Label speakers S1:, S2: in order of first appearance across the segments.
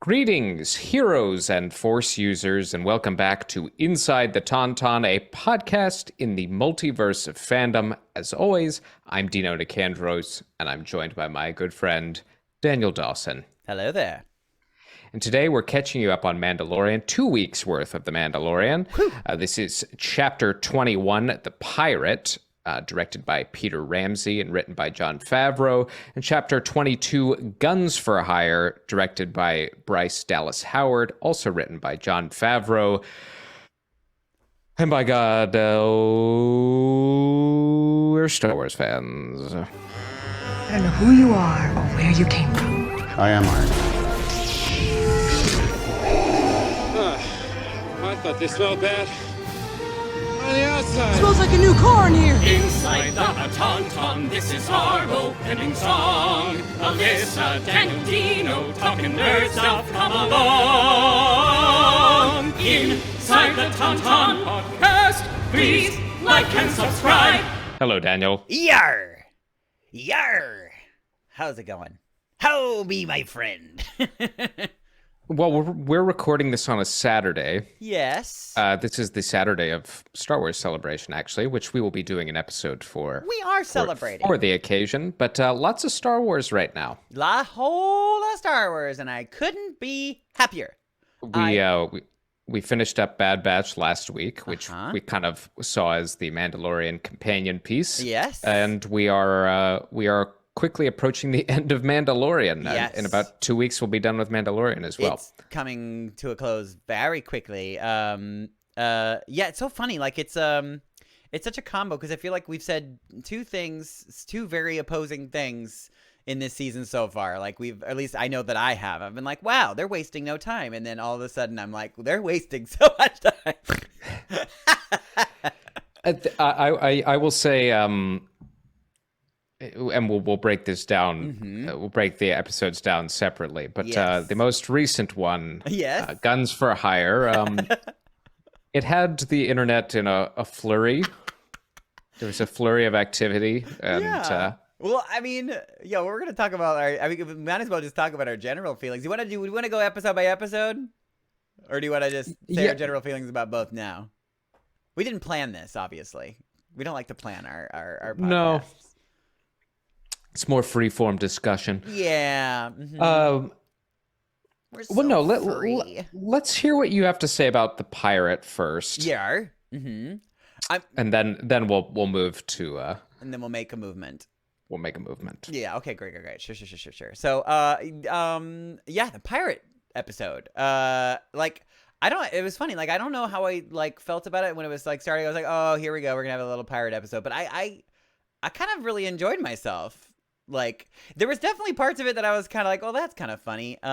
S1: Greetings, heroes and Force users, and welcome back to Inside the Tauntaun, a podcast in the multiverse of fandom. As always, I'm Dino Nicandros, and I'm joined by my good friend, Daniel Dawson.
S2: Hello there.
S1: And today we're catching you up on Mandalorian, 2 weeks worth of The Mandalorian. This is Chapter 21, The Pirate, directed by Peter Ramsey and written by Jon Favreau, and Chapter 22, Guns for Hire, directed by Bryce Dallas Howard, also written by Jon Favreau. And by God, we're Star Wars fans.
S3: I don't know who you are or where you came from.
S4: I am Iron.
S5: I thought they smelled bad. On the outside.
S3: Smells like a new car in here.
S6: Inside the Tauntaun, this is our opening song. Alyssa, Daniel, Dino, talking nerd stuff, come along. Inside the Tauntaun podcast, please like and subscribe.
S1: Hello, Daniel.
S2: Yar! Yar! How's it going? How be my friend?
S1: Well, we're recording this on a Saturday.
S2: Yes.
S1: This is the Saturday of Star Wars Celebration, actually, which we will be doing an episode for.
S2: We are celebrating.
S1: For the occasion, but lots of Star Wars right now.
S2: A whole lot of Star Wars, and I couldn't be happier.
S1: We finished up Bad Batch last week, which we kind of saw as the Mandalorian companion piece.
S2: Yes.
S1: And we are quickly approaching the end of Mandalorian.
S2: Yes.
S1: In about 2 weeks, we'll be done with Mandalorian as well.
S2: It's coming to a close very quickly. Yeah, it's so funny. Like it's such a combo because I feel like we've said two very opposing things in this season so far. Like at least I know that I have. I've been like, wow, they're wasting no time. And then all of a sudden I'm like, they're wasting so much time.
S1: I will say, and we'll break this down. We'll break the episodes down separately. But
S2: Yes.
S1: the most recent one,
S2: Yes.
S1: Guns for Hire, it had the internet in a flurry. There was a flurry of activity, and
S2: Yeah. Well, I mean, we're gonna talk about we might as well just talk about our general feelings. Do we want to go episode by episode, or do you want to just say our general feelings about both now? We didn't plan this, obviously. We don't like to plan our podcasts.
S1: No. It's more free-form discussion.
S2: Yeah. Mm-hmm. We're so free.
S1: Let's hear what you have to say about the pirate first.
S2: Yeah. Mm-hmm.
S1: And then we'll move to
S2: And then we'll make a movement.
S1: We'll make a movement.
S2: Yeah. Okay. Great. Sure. So, the pirate episode. It was funny. Like, I don't know how I felt about it when it was starting. I was like, oh, here we go. We're gonna have a little pirate episode. But I kind of really enjoyed myself. Like, there was definitely parts of it that I was kind of like, oh, that's kind of funny. We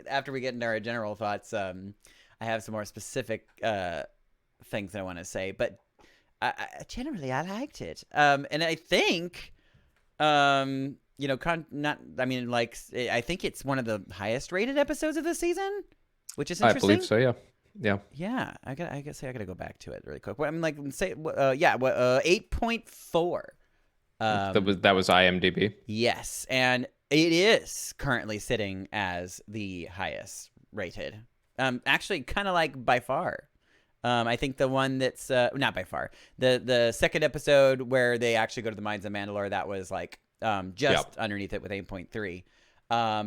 S2: after we get into our general thoughts, I have some more specific things that I want to say. But generally, I liked it. And I think, I think it's one of the highest rated episodes of the season, which is interesting.
S1: I believe so. Yeah.
S2: Yeah, I gotta go back to it really quick. I'm 8.4.
S1: That was IMDb.
S2: Yes, and it is currently sitting as the highest rated. Actually, kind of like by far. I think the one that's not by far. The second episode where they actually go to the Mines of Mandalore, that was just underneath it with 8.3.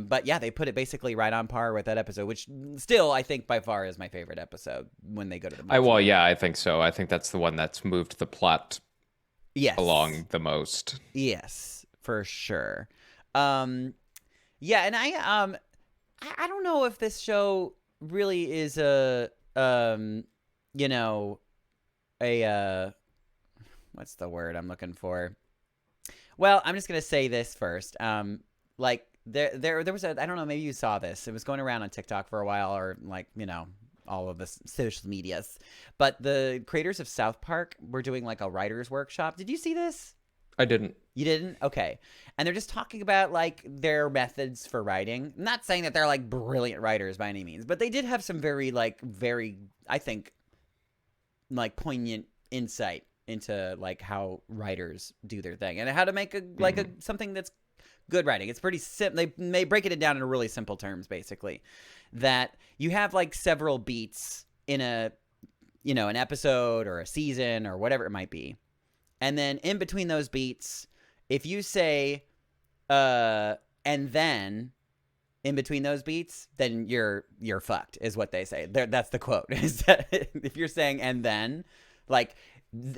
S2: But yeah, they put it basically right on par with that episode, which still I think by far is my favorite episode when they go to the Mines.
S1: I think so. I think that's the one that's moved the plot along the most.
S2: Yes, for sure. And I don't know if this show really is what's the word I'm looking for? Well, I'm just gonna say this first. There was I don't know, maybe you saw this. It was going around on TikTok for a while, or all of the social medias. But the creators of South Park were doing a writer's workshop. Did you see this?
S1: I didn't.
S2: You didn't? Okay. And they're just talking about their methods for writing. I'm not saying that they're brilliant writers by any means, but they did have some very I think poignant insight into how writers do their thing and how to make something that's good writing. It's pretty simple. They break it down in really simple terms, basically, that you have like several beats in an episode or a season or whatever it might be. And then in between those beats, if you say, and then in between those beats, then you're fucked, is what they say. That's the quote. Is that if you're saying and then, like,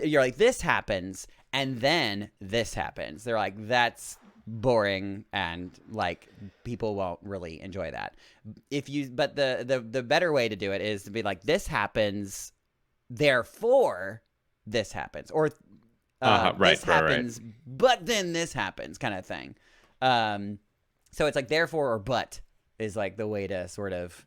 S2: you're like, this happens and then this happens. They're like, that's boring and like people won't really enjoy that. But the better way to do it is to be like, this happens, therefore this happens, or this happens, but then this happens, kind of thing. So it's like therefore or but is like the way to sort of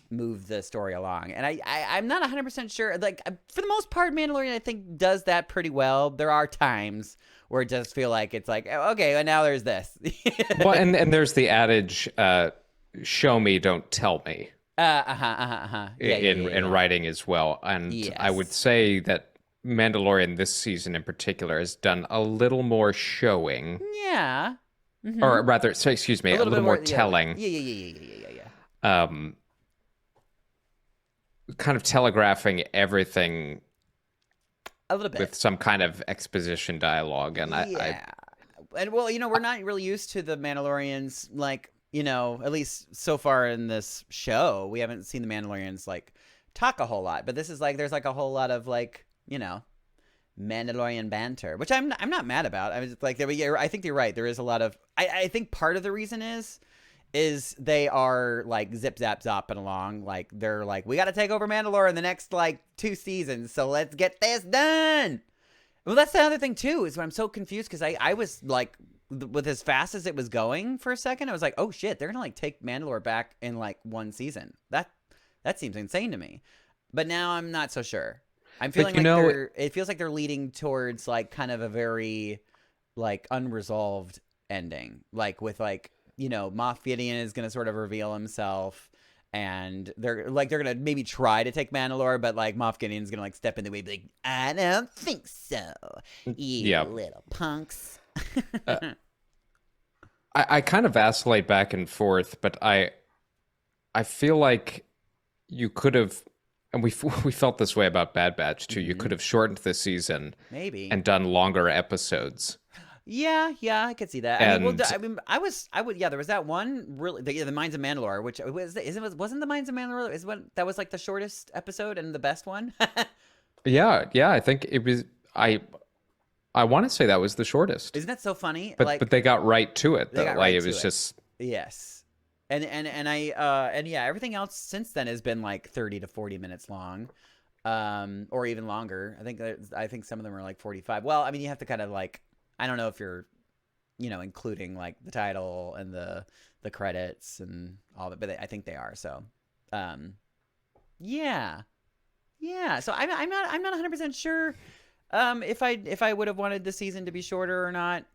S2: move the story along. And I'm not 100% sure. Like, for the most part, Mandalorian, I think, does that pretty well. There are times where it does feel like it's like, okay, and now there's this.
S1: Well, and there's the adage, show me, don't tell me. In writing as well. And
S2: yes.
S1: I would say that Mandalorian this season in particular has done a little more showing.
S2: Yeah. Mm-hmm.
S1: Or rather, excuse me, a little more telling.
S2: Yeah.
S1: Kind of telegraphing everything
S2: a little bit
S1: with some kind of exposition dialogue. And
S2: and well, we're not really used to the Mandalorians, like, at least so far in this show, we haven't seen the Mandalorians like talk a whole lot. But this is like, there's like a whole lot of like, Mandalorian banter, which I'm not mad about. I was like, I think you're right. There is a lot of, I think part of the reason is they are like zip zap zopping along. Like, they're like, we got to take over Mandalore in the next like 2 seasons, so let's get this done. Well, that's the other thing too, is when I'm so confused, because I was like, with as fast as it was going for a second, I was like, oh shit, they're gonna like take Mandalore back in like 1 season. That seems insane to me. But now I'm not so sure. I'm feeling it feels like they're leading towards like kind of a very like unresolved ending, like with like, Moff Gideon is going to sort of reveal himself, and they're going to maybe try to take Mandalore, but like Moff Gideon's going to like step in the way and be like, I don't think so, you little punks.
S1: I kind of vacillate back and forth, but I feel like you could have, and we felt this way about Bad Batch too. Mm-hmm. You could have shortened the season,
S2: maybe,
S1: and done longer episodes.
S2: Yeah, I could see that.
S1: And,
S2: I would. Yeah, there was that one really, the Mines of Mandalore, which wasn't the Mines of Mandalore. That was like the shortest episode and the best one.
S1: yeah. I think it was. I want to say that was the shortest.
S2: Isn't that so funny?
S1: But they got right to it. Though. Like, it was just
S2: yes. And everything else since then has been like 30 to 40 minutes long, or even longer. I think some of them are like 45. Well, I mean, you have to kind of like, I don't know if you're, including like the title and the credits and all that, but I think they are. So, yeah. So I'm not 100% sure, if I would have wanted the season to be shorter or not.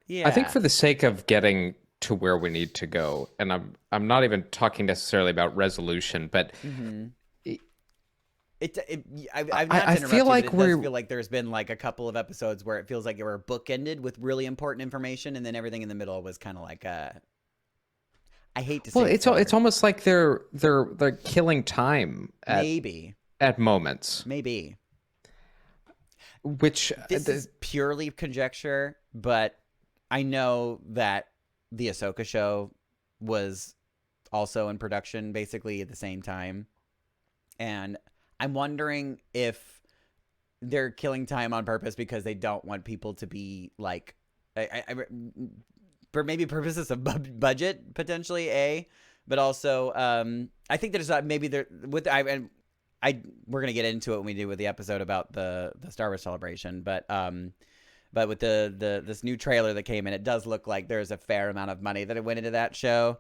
S2: Yeah.
S1: I think for the sake of getting to where we need to go, and I'm not even talking necessarily about resolution, but
S2: mm-hmm.
S1: I feel like
S2: it does feel like there's been like a couple of episodes where it feels like they were bookended with really important information, and then everything in the middle was kind of like I hate to say.
S1: Well, it's almost like they're killing time at moments.
S2: Maybe.
S1: Which
S2: this is purely conjecture, but I know that the Ahsoka show was also in production basically at the same time, and I'm wondering if they're killing time on purpose because they don't want people to be like, for maybe purposes of budget potentially, but also I think there's maybe there with we're gonna get into it when we do with the episode about the Star Wars Celebration, but with this new trailer that came in, it does look like there's a fair amount of money that went into that show.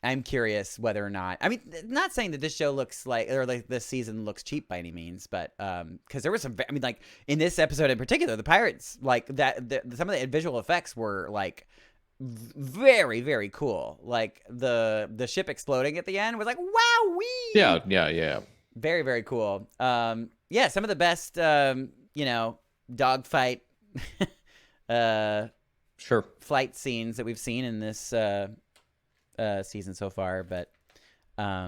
S2: I'm curious whether or not, I mean, not saying that this show looks like, or like this season looks cheap by any means, but because there was some, I mean, like in this episode in particular, the pirates, like some of the visual effects were like very, very cool. Like the ship exploding at the end was like, wow,
S1: yeah.
S2: Very, very cool. Yeah, some of the best, dogfight
S1: Sure.
S2: flight scenes that we've seen in this season so far, but I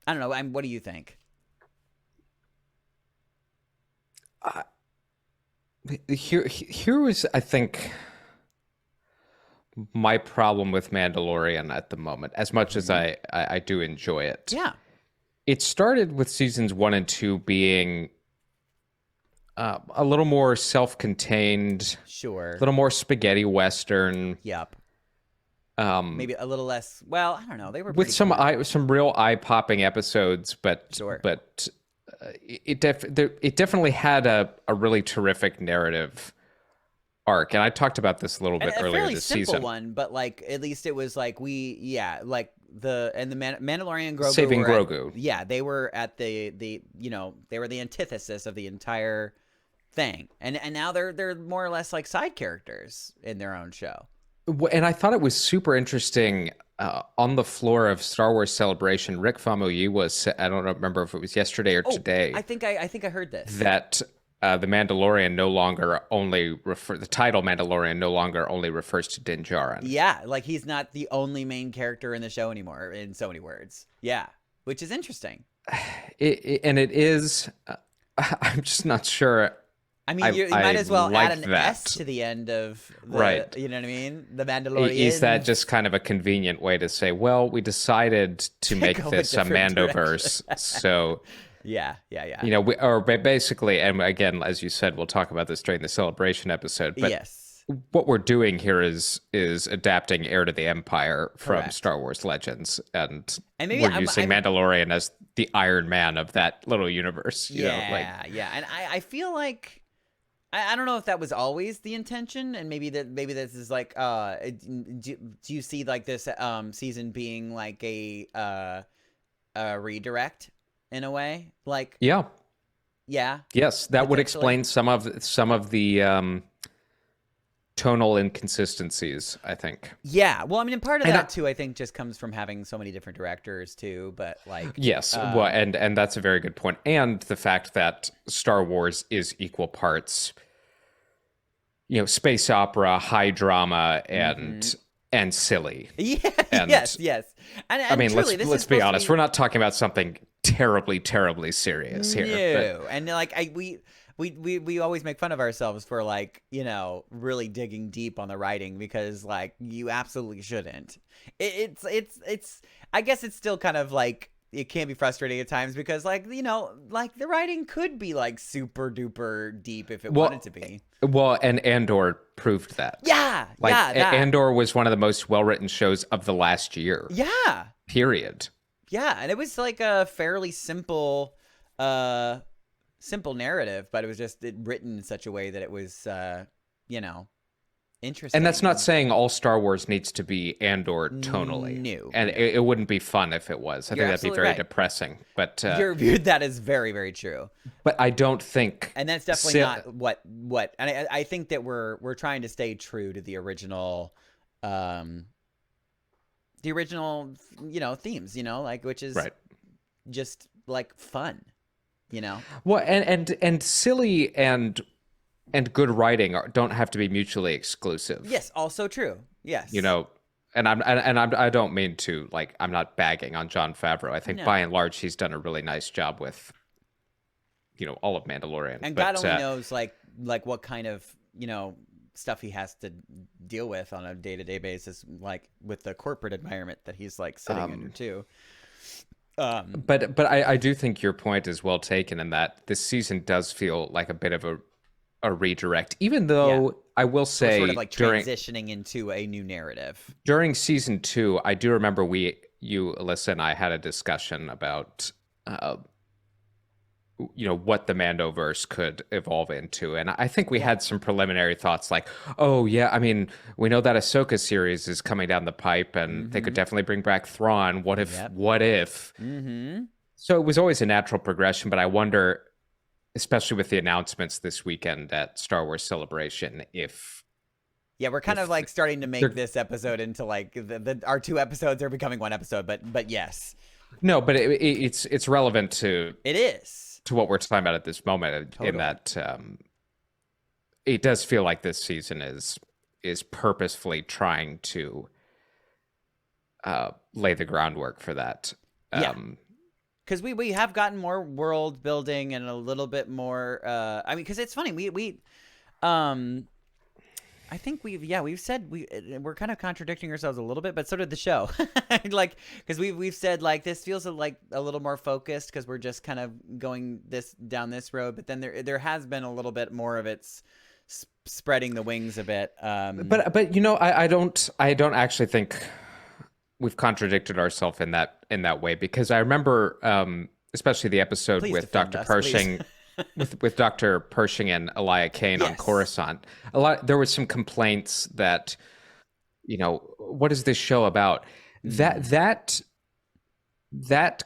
S2: don't know. What do you think?
S1: Here was, I think, my problem with Mandalorian at the moment, as much as I do enjoy it.
S2: Yeah.
S1: It started with seasons 1 and 2 being a little more self-contained,
S2: Sure.
S1: a little more spaghetti western.
S2: Yep. Maybe a little less. Well, I don't know. They were
S1: With
S2: pretty
S1: some real eye-popping episodes, but
S2: Sure.
S1: but it definitely had a really terrific narrative arc, and I talked about this a little bit
S2: a
S1: earlier
S2: fairly
S1: this
S2: simple
S1: season.
S2: one, but like at least it was like the Mandalorian and Grogu
S1: Saving
S2: were
S1: Grogu.
S2: they were at the they were the antithesis of the entire thing, and now they're more or less like side characters in their own show.
S1: And I thought it was super interesting. On the floor of Star Wars Celebration, Rick Famuyiwa was, I don't remember if it was yesterday or today,
S2: I think I heard this.
S1: that the Mandalorian no longer the title Mandalorian no longer only refers to Din Djarin.
S2: Yeah, like he's not the only main character in the show anymore, in so many words. Yeah, which is interesting.
S1: And it is, I'm just not sure.
S2: I mean, you might as well
S1: like
S2: add an
S1: that.
S2: S to the end of the,
S1: Right.
S2: You know what I mean? The Mandalorian.
S1: Is that just kind of a convenient way to say, well, we decided to make
S2: go a
S1: this a
S2: different
S1: Mandoverse, so
S2: Yeah.
S1: basically, and again, as you said, we'll talk about this during the Celebration episode, but
S2: Yes.
S1: what we're doing here is adapting Heir to the Empire from
S2: Correct.
S1: Star Wars Legends, and
S2: maybe
S1: we're using Mandalorian as the Iron Man of that little universe. You know,
S2: And I feel like I don't know if that was always the intention, and maybe this is like do you see like this season being like a redirect in a way, like
S1: yeah.
S2: yeah
S1: Yes, that would
S2: Potentially.
S1: explain some of the tonal inconsistencies, I think.
S2: Yeah, well, I mean, and part of
S1: And
S2: that too, I think, just comes from having so many different directors too. But like,
S1: Yes, well, and that's a very good point, and the fact that Star Wars is equal parts, space opera, high drama, and silly.
S2: yeah,
S1: And-
S2: yes. And
S1: I mean,
S2: truly, this
S1: let's
S2: is
S1: be
S2: supposed to
S1: honest. We're not talking about something terribly serious here.
S2: No, and like we always make fun of ourselves for like really digging deep on the writing, because like you absolutely shouldn't. It's I guess it's still kind of like it can be frustrating at times, because like like the writing could be like super duper deep if it wanted to be.
S1: Well, and Andor proved that.
S2: Yeah,
S1: Like
S2: that.
S1: Andor was one of the most well-written shows of the last year.
S2: Yeah.
S1: Period.
S2: Yeah, and it was like a fairly simple narrative, but it was just written in such a way that it was interesting.
S1: And that's not saying all Star Wars needs to be Andor tonally.
S2: No.
S1: And it wouldn't be fun if it was. I
S2: You're
S1: think that'd be
S2: absolutely
S1: very
S2: right.
S1: depressing. But
S2: that is very, very true.
S1: but I don't think.
S2: And that's definitely not what. And I think that we're trying to stay true to the original, themes, like, which is
S1: Right.
S2: just like fun,
S1: Well, and silly and good writing don't have to be mutually exclusive.
S2: Yes, also true. Yes.
S1: And I don't mean to, like, I'm not bagging on Jon Favreau. I think
S2: No.
S1: by and large he's done a really nice job with all of Mandalorian.
S2: And
S1: but,
S2: God only knows like what kind of stuff he has to deal with on a day-to-day basis, like with the corporate environment that he's like sitting under too.
S1: But I do think your point is well taken, in that this season does feel like a bit of a redirect, even though I will
S2: We're
S1: say
S2: sort of like
S1: during
S2: transitioning into a new narrative.
S1: season 2, I do remember you, Alyssa, and I had a discussion about what the Mandoverse could evolve into, and I think we had some preliminary thoughts, like, oh yeah, I mean, we know that Ahsoka series is coming down the pipe, and they could definitely bring back Thrawn. What if?
S2: Mm-hmm.
S1: So it was always a natural progression, but I wonder, especially with the announcements this weekend at Star Wars Celebration, if
S2: Yeah, we're kind of like starting to make this episode into like our 2 episodes are becoming 1 episode, but yes,
S1: no, but it's relevant to
S2: it is.
S1: what we're talking about at this moment,
S2: Totally.
S1: in that it does feel like this season is purposefully trying to lay the groundwork for that.
S2: Yeah. Because we have gotten more world building and a little bit more. I mean, because it's funny. I think we've said we're kind of contradicting ourselves a little bit, but so did the show. Like, because we've said like this feels like a little more focused because we're just kind of going down this road. But then there has been a little bit more of its spreading the wings a bit.
S1: But you know, I don't actually think we've contradicted ourselves in that way, because I remember especially the episode with Dr. Pershing. with Dr. Pershing and Elia Kane on Coruscant, there was some complaints that, you know, what is this show about? That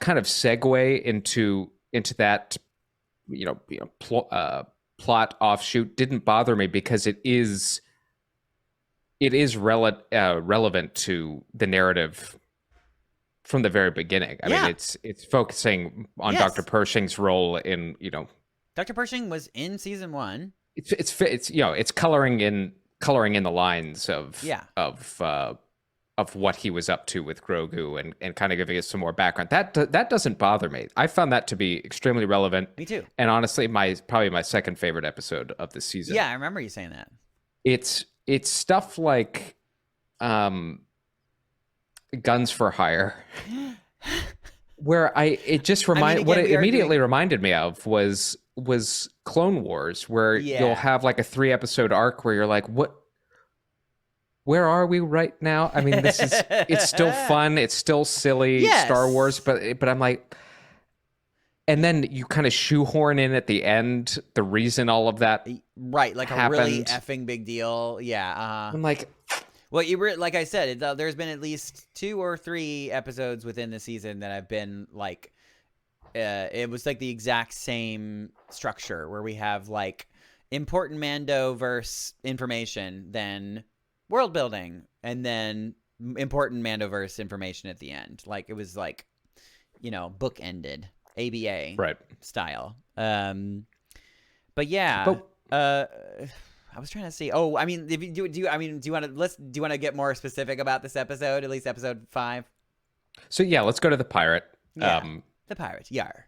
S1: kind of segue into that, plot offshoot didn't bother me, because it is relevant to the narrative from the very beginning. I mean, it's focusing on Dr. Pershing's role in,
S2: Dr. Pershing was in season 1.
S1: It's coloring in the lines of what he was up to with Grogu and kind of giving us some more background. That doesn't bother me. I found that to be extremely relevant.
S2: Me too.
S1: And honestly, probably my second favorite episode of the season.
S2: Yeah, I remember you saying that.
S1: It's stuff like Guns for Hire. Where immediately reminded me of was Clone Wars, where you'll have like a 3-episode arc where you're like, where are we right now? I mean, it's still fun, it's still silly, Star Wars, but I'm like, and then you kind of shoehorn in at the end the reason all of that
S2: like
S1: happened.
S2: A really effing big deal.
S1: I'm like,
S2: well, like I said, there's been at least 2 or 3 episodes within the season that have been like, it was like the exact same structure where we have like important Mando verse information, then world building, and then important Mandoverse information at the end. Like it was like, book ended ABA style. But yeah. I was trying to see. Oh, I mean, do you want to get more specific about this episode? At least episode 5.
S1: So yeah, let's go to the pirate.
S2: Yeah, the pirate. Yar.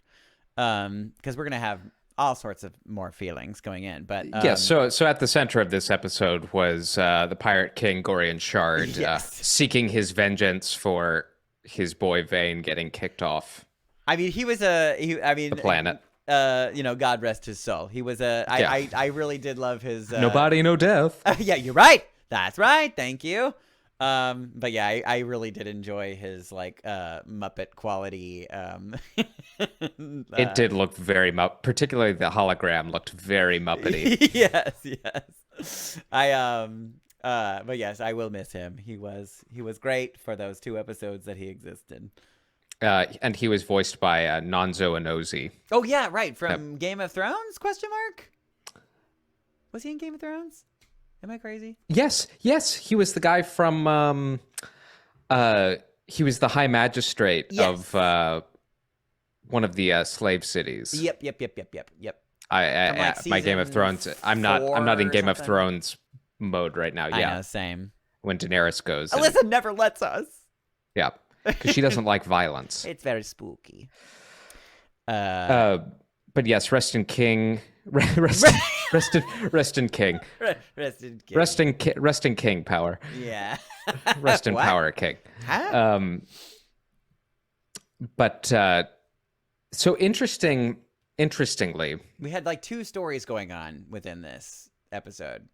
S2: Because we're gonna have all sorts of more feelings going in. But
S1: So at the center of this episode was the pirate king Gorian Shard seeking his vengeance for his boy Vane getting kicked off.
S2: I mean, the
S1: planet.
S2: God rest his soul. He was I really did love his.
S1: No body, no death.
S2: Yeah, you're right. That's right. Thank you. But yeah, I really did enjoy his like Muppet quality.
S1: It did look very particularly the hologram looked very Muppety.
S2: Yes. But yes, I will miss him. He was great for those 2 episodes that he existed.
S1: And he was voiced by Nonzo Anozie.
S2: Oh yeah, right, from Game of Thrones? ? Was he in Game of Thrones? Am I crazy?
S1: Yes, he was the guy from. He was the High Magistrate of one of the slave cities.
S2: Yep.
S1: My Game of Thrones. I'm not in Game of Thrones mode right now.
S2: I know, same.
S1: When Daenerys goes,
S2: Alyssa never lets us.
S1: Yeah, because she doesn't like violence.
S2: It's very spooky.
S1: But yes, rest in King. Rest in King. Rest in King power.
S2: Yeah.
S1: Rest in power, King.
S2: Huh?
S1: But so interestingly,
S2: we had like 2 stories going on within this episode.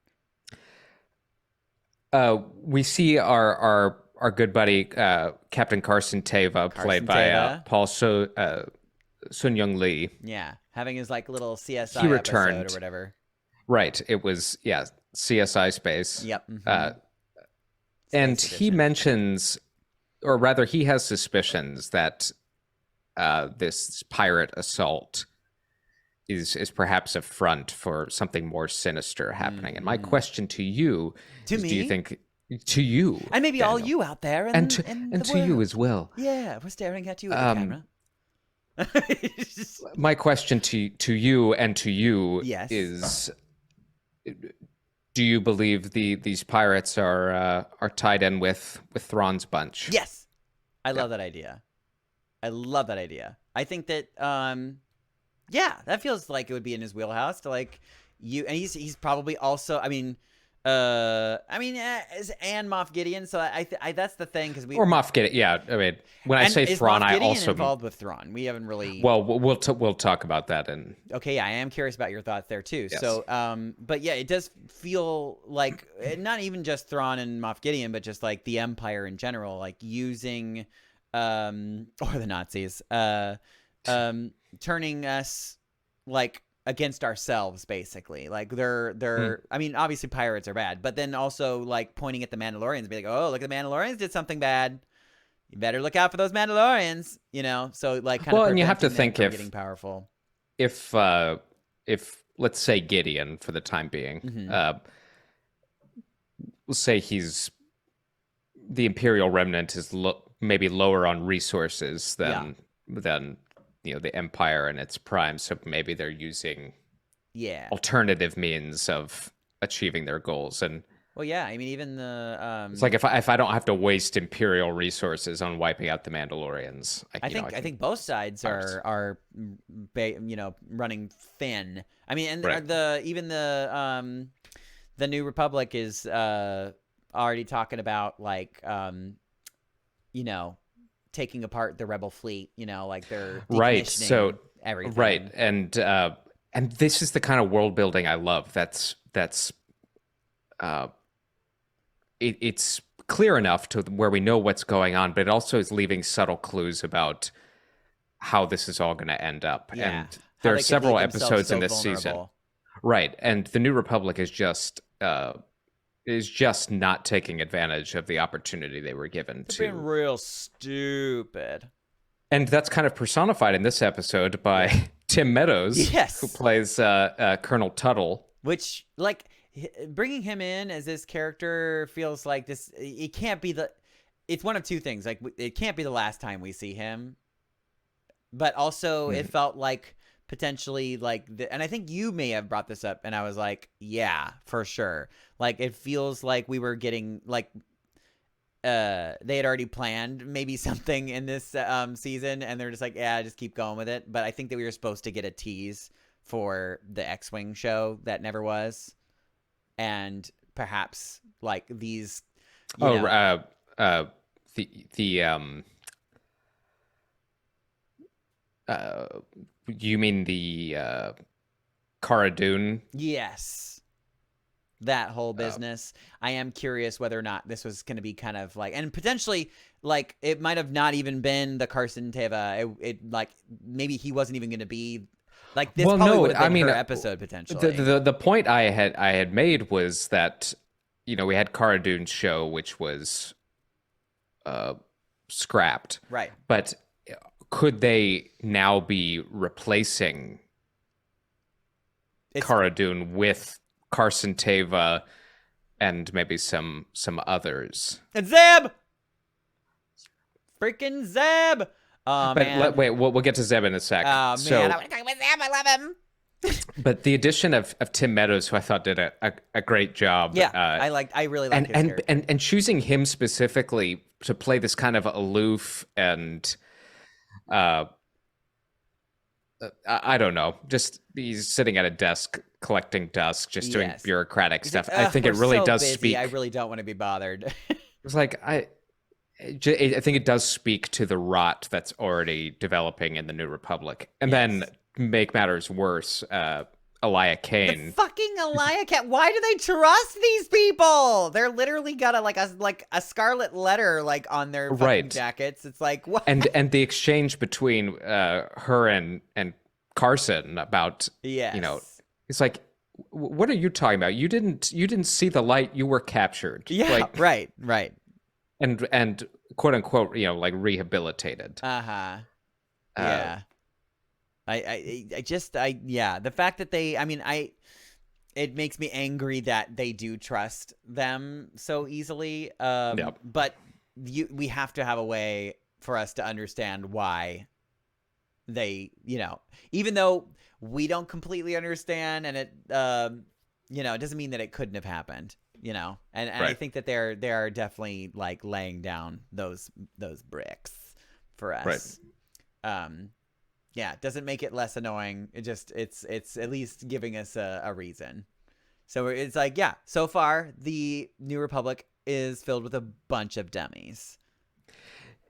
S1: We see our good buddy Captain Carson Teva, played by Paul Sun Young Lee.
S2: Yeah, having his like little CSI
S1: he returned.
S2: episode or whatever.
S1: Right. It was CSI Space.
S2: Yep. Mm-hmm.
S1: And he mentions, or rather, he has suspicions that this pirate assault is perhaps a front for something more sinister happening. And my question to you is,
S2: me?
S1: do you think to you,
S2: and maybe
S1: Daniel,
S2: all you out there,
S1: and to you as well?
S2: Yeah, we're staring at you with the camera.
S1: My question to you and to you
S2: Yes.
S1: is, Do you believe these pirates are tied in with Thrawn's bunch?
S2: Yes. I love that idea. I love that idea. I think that yeah, that feels like it would be in his wheelhouse to like you, and he's probably also and Moff Gideon, so I that's the thing, because
S1: or Moff Gideon. Yeah, I mean, when I say Thrawn,
S2: Moff
S1: I
S2: Gideon
S1: also
S2: involved with Thrawn. We haven't really.
S1: Well, we'll talk about that in.
S2: Okay, yeah, I am curious about your thoughts there too.
S1: Yes.
S2: So, but yeah, it does feel like not even just Thrawn and Moff Gideon, but just like the Empire in general, like using, or the Nazis, turning us like against ourselves, basically. Like they're I mean, obviously pirates are bad, but then also like pointing at the Mandalorians and be like, oh, look at the Mandalorians did something bad, you better look out for those Mandalorians, you know. So like kind of,
S1: and you have to think if
S2: getting powerful,
S1: if let's say Gideon, for the time being, we'll say he's the Imperial remnant is maybe lower on resources than the Empire and its prime, so maybe they're using alternative means of achieving their goals. And
S2: well, yeah, I mean, even the
S1: it's like if I don't have to waste Imperial resources on wiping out the Mandalorians, I think
S2: both sides are running thin. I mean, and
S1: right.
S2: the New Republic is already talking about like taking apart the rebel fleet, like they're decommissioning everything.
S1: Right. And this is the kind of world building I love. It's clear enough to where we know what's going on, but it also is leaving subtle clues about how this is all going to end up.
S2: Yeah.
S1: And there are several episodes in this season. Right. And the New Republic is just not taking advantage of the opportunity they were given to.
S2: Being real stupid.
S1: And that's kind of personified in this episode by Tim Meadows, who plays Colonel Tuttle.
S2: Which, like, bringing him in as this character feels like this. It can't be it's one of two things. Like, it can't be the last time we see him. But also, it felt like potentially like and I think you may have brought this up, and I was like, yeah, for sure. Like, it feels like we were getting like they had already planned maybe something in this season, and they're just like, yeah, just keep going with it. But I think that we were supposed to get a tease for the X-Wing show that never was, and perhaps like these
S1: you mean the Cara Dune?
S2: Yes. That whole business. I am curious whether or not this was going to be kind of like, and potentially like it might have not even been the Carson Teva. It like maybe he wasn't even going to be like this. Well, probably would have been her episode potentially.
S1: The point I had made was that we had Cara Dune's show, which was scrapped,
S2: right?
S1: But could they now be replacing Cara Dune with Carson Teva and maybe some others?
S2: And Zeb! Freaking Zeb! Oh, man.
S1: Wait, we'll get to Zeb in a sec.
S2: Oh, man, I want to talk about Zeb. I love him.
S1: But the addition of Tim Meadows, who I thought did a great job.
S2: Yeah, I really like his character.
S1: And choosing him specifically to play this kind of aloof and I don't know, just he's sitting at a desk collecting dust, just doing bureaucratic stuff. I think it really does speak.
S2: I really don't want to be bothered.
S1: It's like I think it does speak to the rot that's already developing in the New Republic, and then make matters worse. Elia Kane.
S2: The fucking Elia Kane. Why do they trust these people? They're literally got a scarlet letter like on their fucking jackets. It's like what?
S1: And the exchange between her and Carson about it's like, what are you talking about? You didn't see the light. You were captured.
S2: Yeah,
S1: like,
S2: right.
S1: And quote unquote, like rehabilitated.
S2: Yeah. The fact that it makes me angry that they do trust them so easily. But we have to have a way for us to understand why they, even though we don't completely understand, and it doesn't mean that it couldn't have happened. And I
S1: Right.
S2: think that they are definitely like laying down those bricks for us.
S1: Right.
S2: Yeah, it doesn't make it less annoying. It's at least giving us a reason. So it's like, yeah, so far the New Republic is filled with a bunch of dummies.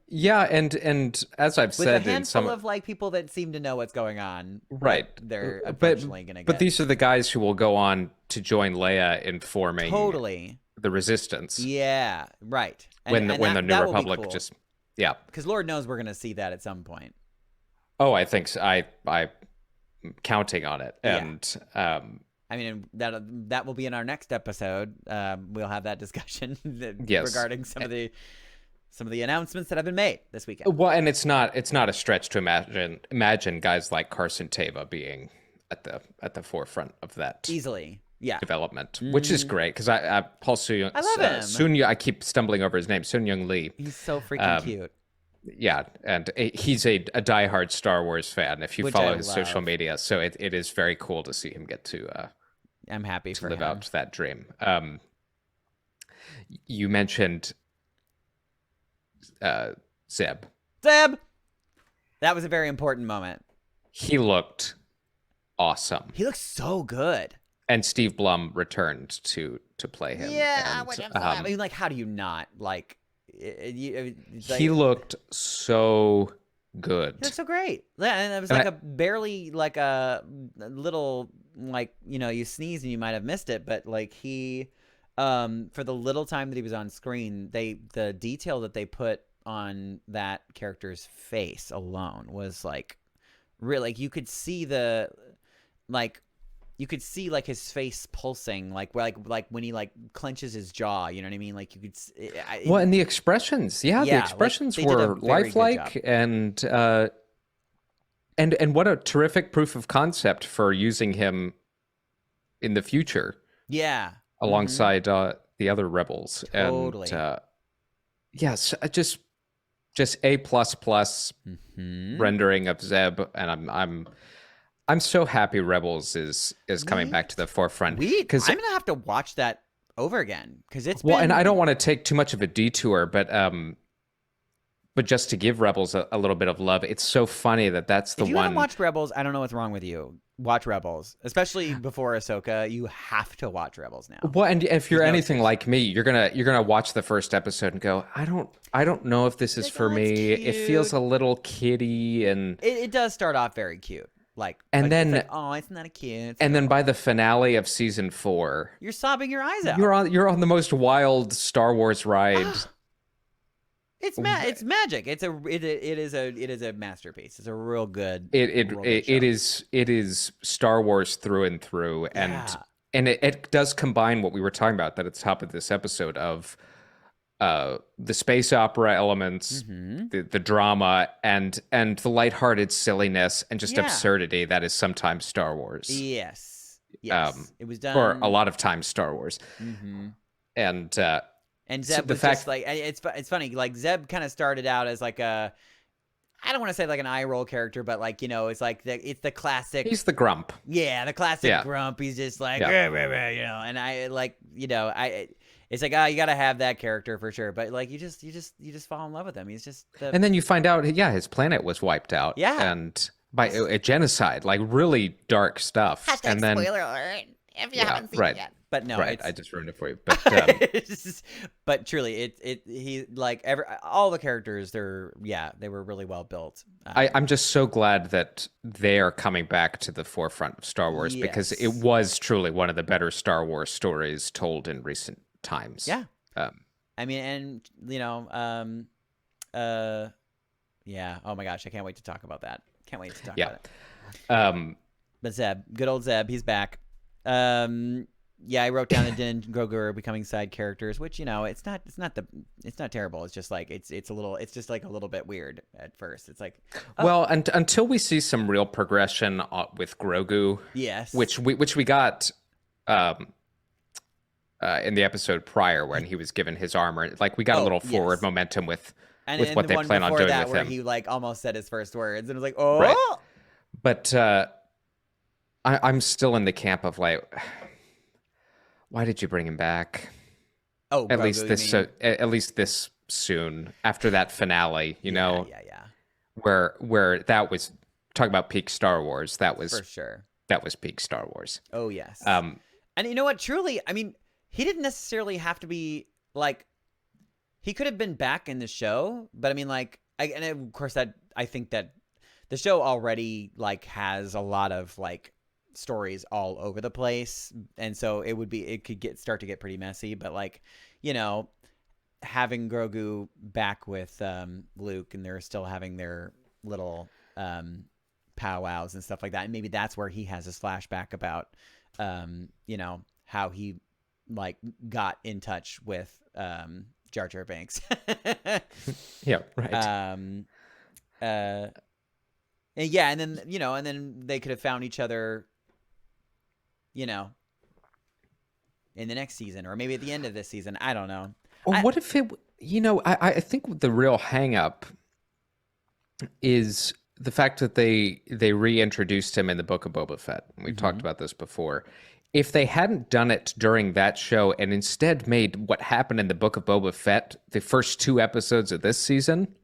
S1: Yeah, and as I've
S2: With
S1: said,
S2: a handful
S1: in some
S2: of like people that seem to know what's going on.
S1: right,
S2: They're eventually gonna get.
S1: But these are the guys who will go on to join Leia in forming
S2: totally
S1: the Resistance.
S2: Yeah, right.
S1: When the New
S2: that will be
S1: Republic
S2: cool.
S1: just
S2: because Lord knows we're gonna see that at some point.
S1: Oh, I think so. I'm counting on it,
S2: Yeah.
S1: and
S2: I mean, that will be in our next episode. We'll have that discussion
S1: Yes.
S2: regarding some of the announcements that have been made this weekend.
S1: well, and it's not a stretch to imagine guys like Carson Teva being at the forefront of that
S2: Easily, yeah.
S1: development, which is great because I Paul Sun
S2: I love him.
S1: I keep stumbling over his name, Sun Young Lee.
S2: He's so freaking cute.
S1: Yeah, and he's a diehard Star Wars fan. If you
S2: Which
S1: follow
S2: I
S1: his
S2: love.
S1: social media, so it is very cool to see him get to
S2: I'm happy for
S1: live
S2: him.
S1: out that dream. You mentioned Zeb.
S2: Zeb! That was a very important moment.
S1: He looked awesome,
S2: He looks so good.
S1: and Steve Blum returned to play him.
S2: Yeah,
S1: and,
S2: which I'm so happy. I mean, like, how do you not like?
S1: he looked so good.
S2: He looked so great. Yeah, and it was
S1: And
S2: like a barely like a little like you sneeze and you might have missed it, but like he, for the little time that he was on screen, the detail that they put on that character's face alone was like really like you could see like his face pulsing like when he like clenches his jaw, you know what I mean? Like you could
S1: Well, and the expressions, the
S2: like,
S1: expressions
S2: they did a
S1: were
S2: very good
S1: lifelike,
S2: job.
S1: and what a terrific proof of concept for using him in the future
S2: yeah.
S1: alongside the other rebels.
S2: Totally.
S1: And yes, just A++ rendering of Zeb, and I'm so happy Rebels is coming back to the forefront.
S2: I'm gonna have to watch that over again because it's
S1: Well,
S2: been...
S1: and I don't want to take too much of a detour, but just to give Rebels a little bit of love, it's so funny that's the
S2: If you
S1: one.
S2: haven't watched Rebels, I don't know what's wrong with you. Watch Rebels, especially before Ahsoka. You have to watch Rebels now.
S1: Well, and if you're
S2: no
S1: anything like me, you're gonna watch the first episode and go, I don't know if this is for
S2: it's
S1: me. It feels
S2: cute.
S1: a little kiddie, and
S2: It does start off very cute,
S1: And
S2: it's
S1: then-
S2: like, oh, it's not a kid. It's
S1: and then by the finale of season 4,
S2: you're sobbing your eyes out.
S1: you're on the most wild Star Wars ride.
S2: It's magic. It is a masterpiece. It's a real good.
S1: It
S2: real good show.
S1: it is Star Wars through and through,
S2: Yeah.
S1: and it does combine what we were talking about at the top of this episode of the space opera elements, the drama, and the lighthearted silliness and just
S2: Yeah.
S1: absurdity that is sometimes Star Wars,
S2: Yes. It was done.
S1: or a lot of times Star Wars, and
S2: And
S1: So
S2: Zeb
S1: the
S2: was
S1: fact-
S2: just like it's funny. Like Zeb kind of started out as like I don't want to say like an eye roll character, but like it's like it's the classic.
S1: he's the grump.
S2: Yeah, the classic
S1: Yeah.
S2: grump. He's just like
S1: Yeah.
S2: "Rah, rah, rah," and I like it's like you got to have that character for sure. But like you just fall in love with him. He's just
S1: And then you find out, his planet was wiped out.
S2: Yeah.
S1: And by a genocide, like really dark stuff. And then,
S4: spoiler alert if you haven't seen
S1: right.
S4: it yet.
S2: but no,
S1: right,
S2: it's,
S1: I just ruined it for you. But
S2: but truly, he like all the characters. They were really well built.
S1: I'm just so glad that they are coming back to the forefront of Star Wars because it
S2: Yes.
S1: was truly one of the better Star Wars stories told in recent times.
S2: Yeah.
S1: Um,
S2: I mean, and yeah. Oh my gosh, I can't wait to talk about that. Can't wait to talk
S1: Yeah.
S2: about it. But Zeb, good old Zeb, he's back. Yeah, I wrote down that Din and Grogu are becoming side characters, which it's not terrible. It's just like it's just like a little bit weird at first. It's like
S1: Well, until we see some real progression with Grogu,
S2: yes,
S1: which we got in the episode prior when he was given his armor, like we got a little forward
S2: yes.
S1: momentum with
S2: and
S1: what
S2: the
S1: they
S2: one
S1: plan on
S2: before
S1: doing
S2: that,
S1: with
S2: where
S1: him.
S2: he like almost said his first words, and it was like, oh,
S1: Right. But I'm still in the camp of like, why did you bring him back?
S2: Oh,
S1: At
S2: Grogu,
S1: least this
S2: you mean?
S1: at least this soon after that finale, you know,
S2: Yeah.
S1: where that was talking about peak Star Wars. That was
S2: For sure.
S1: That was peak Star Wars.
S2: Oh, yes.
S1: Um,
S2: And you know what? Truly, I mean, he didn't necessarily have to be like, he could have been back in the show, but I mean, like, and of course that I think that the show already like has a lot of like stories all over the place, and so it could start to get pretty messy. But like, you know, having Grogu back with Luke, and they're still having their little powwows and stuff like that, and maybe that's where he has his flashback about you know, how he like got in touch with Jar Jar Binks.
S1: yeah, right.
S2: Yeah, and then, you know, and then they could have found each other, you know, in the next season, or maybe at the end of this season. I don't know.
S1: Or what if it, you know, I think the real hang up is the fact that they reintroduced him in the Book of Boba Fett. We've talked about this before. If they hadn't done it during that show and instead made what happened in the Book of Boba Fett the first 2 episodes of this season,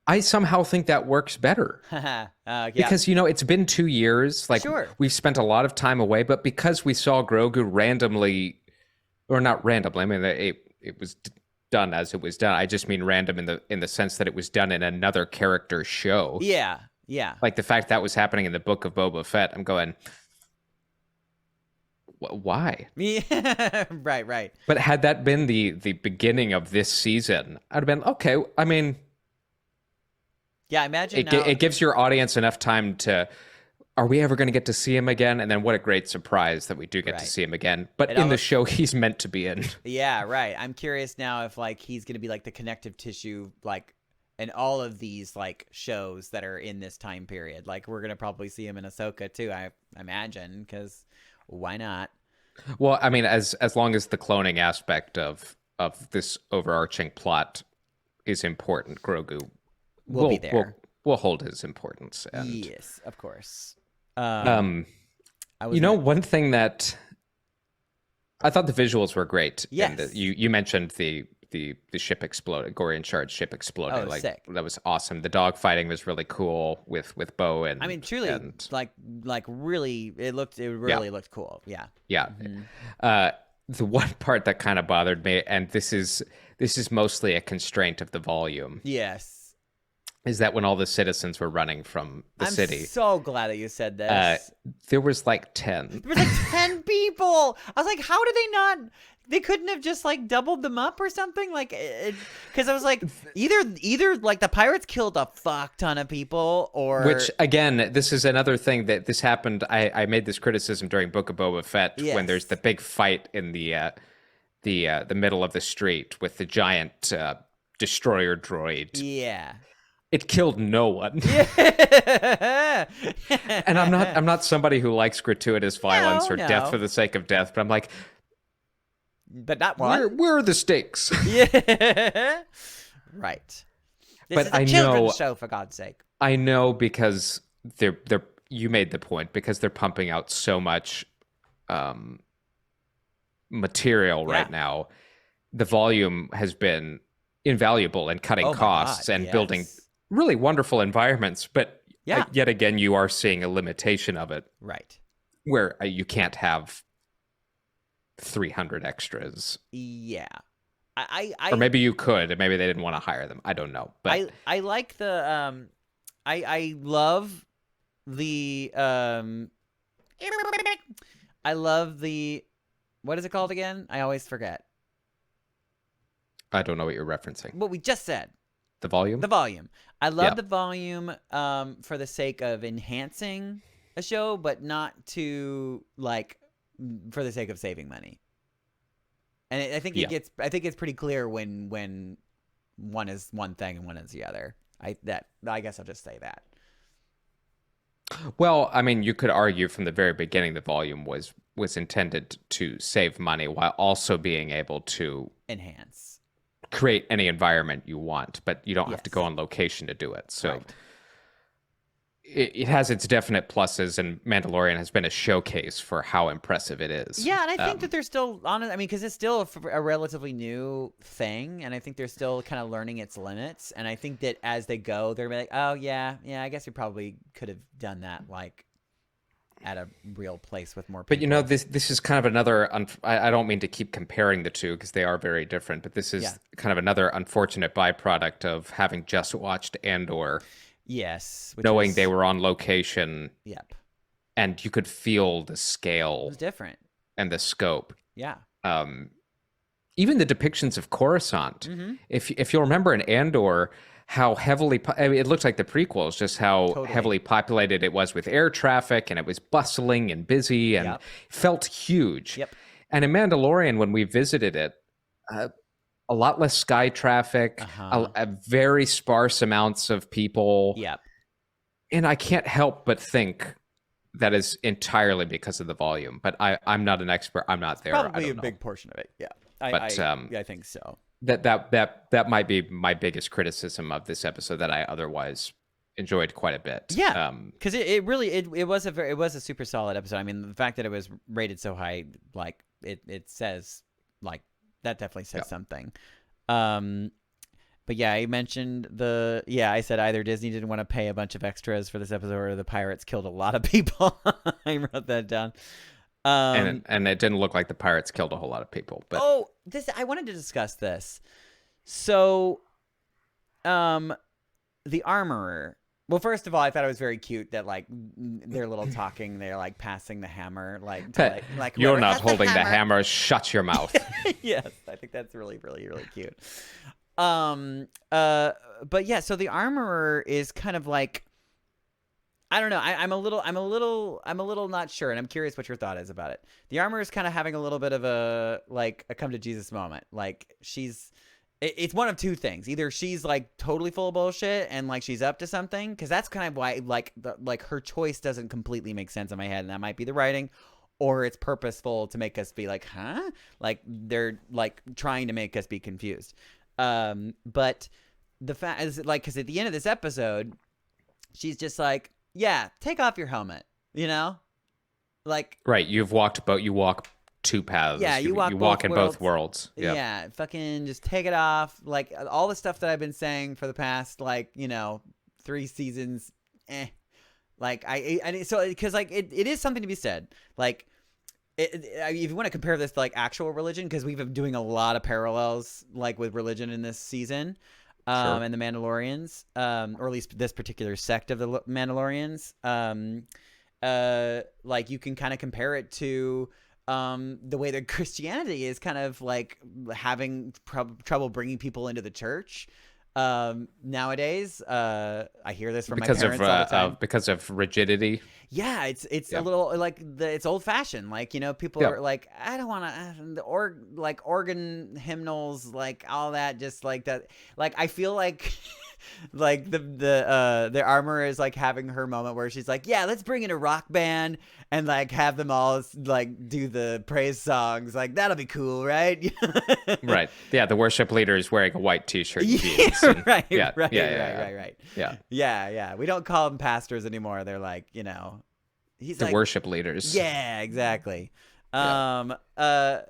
S1: I somehow think that works better.
S2: Yeah.
S1: Because, you know, it's been 2 years. Like,
S2: Sure.
S1: we've spent a lot of time away, but because we saw Grogu randomly, or not randomly, I mean, it was done as it was done. I just mean random in the sense that it was done in another character's show.
S2: Yeah.
S1: Like the fact that was happening in the Book of Boba Fett, I'm going, why?
S2: Yeah. Right.
S1: But had that been the beginning of this season, I'd have been, okay, I mean...
S2: Yeah, imagine
S1: it gives your audience enough time to, are we ever going to get to see him again? And then what a great surprise that we do get to see him again. But in the show he's meant to be in.
S2: Yeah, right. I'm curious now if like he's going to be like the connective tissue, like in all of these like shows that are in this time period. Like we're going to probably see him in Ahsoka too, I imagine, because why not?
S1: Well, I mean, as long as the cloning aspect of this overarching plot is important, Grogu
S2: will be there.
S1: We'll hold his importance. And,
S2: yes, of course.
S1: You know, one thing that I thought the visuals were great.
S2: Yes.
S1: And you mentioned the ship exploded, Gorian Shard's ship exploded.
S2: Oh,
S1: like
S2: sick.
S1: That was awesome. The dog fighting was really cool with Bo and
S2: I mean, truly, like really, it really looked cool. Yeah.
S1: Yeah. The one part that kind of bothered me, and this is mostly a constraint of the volume.
S2: Yes.
S1: Is that when all the citizens were running from the city?
S2: I'm so glad that you said this.
S1: There was like 10.
S2: There was like 10 people. I was like, how did they not? They couldn't have just like doubled them up or something, like, because I was like, either like the pirates killed a fuck ton of people, or
S1: which again, this is another thing that this happened. I made this criticism during Book of Boba Fett when there's the big fight in the middle of the street with the giant destroyer droid.
S2: Yeah.
S1: It killed no one.
S2: Yeah.
S1: And I'm not somebody who likes gratuitous violence or death for the sake of death, but I'm like,
S2: but not one.
S1: Where are the stakes?
S2: Yeah. Right. This is a children's show, for God's sake.
S1: I know, because they're you made the point, because they're pumping out so much material right now. The volume has been invaluable in cutting costs and building really wonderful environments, but yet again, you are seeing a limitation of it.
S2: Right.
S1: Where you can't have 300 extras.
S2: Yeah.
S1: Or maybe you could, and maybe they didn't want to hire them. I don't know. But
S2: I like the I love the I love the, what is it called again? I always forget.
S1: I don't know what you're referencing.
S2: What we just said.
S1: The volume?
S2: The volume. I love the volume for the sake of enhancing a show, but not to like for the sake of saving money. And I think it's pretty clear when one is one thing and one is the other. I guess I'll just say that.
S1: Well, I mean, you could argue from the very beginning the volume was intended to save money while also being able to
S2: enhance,
S1: create any environment you want, but you don't have to go on location to do it. So it has its definite pluses, and Mandalorian has been a showcase for how impressive it is.
S2: Yeah, and I think that they're still on it. I mean, because it's still a relatively new thing, and I think they're still kind of learning its limits. And I think that as they go, they're gonna be like, oh yeah, I guess we probably could have done that like at a real place with more people.
S1: But this is kind of another. I don't mean to keep comparing the two because they are very different. But this is kind of another unfortunate byproduct of having just watched Andor.
S2: Yes,
S1: knowing they were on location.
S2: Yep.
S1: And you could feel the scale.
S2: It was different.
S1: And the scope.
S2: Yeah.
S1: Even the depictions of Coruscant. Mm-hmm. If you'll remember in Andor, how heavily it looked like the prequels, just how heavily populated it was with air traffic, and it was bustling and busy and felt huge.
S2: Yep.
S1: And in Mandalorian, when we visited it, a lot less sky traffic, a very sparse amounts of people.
S2: Yep. And
S1: I can't help but think that is entirely because of the volume. But I'm not an expert. I'm not there.
S2: Probably a big portion of it. Yeah. I think so.
S1: That might be my biggest criticism of this episode that I otherwise enjoyed quite a bit.
S2: Yeah. Because it was a super solid episode. I mean, the fact that it was rated so high, like it says like. That definitely says something. But yeah, I mentioned I said either Disney didn't want to pay a bunch of extras for this episode or the pirates killed a lot of people. I wrote that down.
S1: And it didn't look like the pirates killed a whole lot of people. But
S2: I wanted to discuss this. So, the armorer. Well, first of all, I thought it was very cute that like they're little talking. They're like passing the hammer, like
S1: you're not holding the hammer. Shut your mouth.
S2: Yes, I think that's really, really, really cute. But yeah, so the armorer is kind of like, I don't know. I'm a little not sure, and I'm curious what your thought is about it. The armorer is kind of having a little bit of a come to Jesus moment. Like it's one of two things. Either she's like totally full of bullshit and like she's up to something, because that's kind of why like her choice doesn't completely make sense in my head, and that might be the writing, or it's purposeful to make us be like, huh? Like they're like trying to make us be confused. But the fact is like, because at the end of this episode, she's just like, yeah, take off your helmet, you know, like
S1: right. You walk two paths.
S2: Yeah, you
S1: walk in both worlds. Yep.
S2: Yeah, fucking just take it off. Like all the stuff that I've been saying for the past 3 seasons. Like so because like it is something to be said. Like if you want to compare this to like actual religion, because we've been doing a lot of parallels like with religion in this season, and the Mandalorians, or at least this particular sect of the Mandalorians. Like you can kind of compare it to the way that Christianity is kind of like having trouble bringing people into the church nowadays. I hear this from my parents all the time.
S1: Because of rigidity.
S2: Yeah, it's a little like it's old fashioned. Like, people are like, I don't want to organ hymnals, like all that, just like that. Like I feel like like the armor is like having her moment where she's like, yeah, let's bring in a rock band and like have them all like do the praise songs. Like that'll be cool, right?
S1: Right. Yeah, the worship leader is wearing a white t-shirt and jeans.
S2: Right.
S1: Yeah.
S2: Yeah. We don't call them pastors anymore. They're like, he's
S1: the
S2: like
S1: worship leaders.
S2: Yeah, exactly. Or kind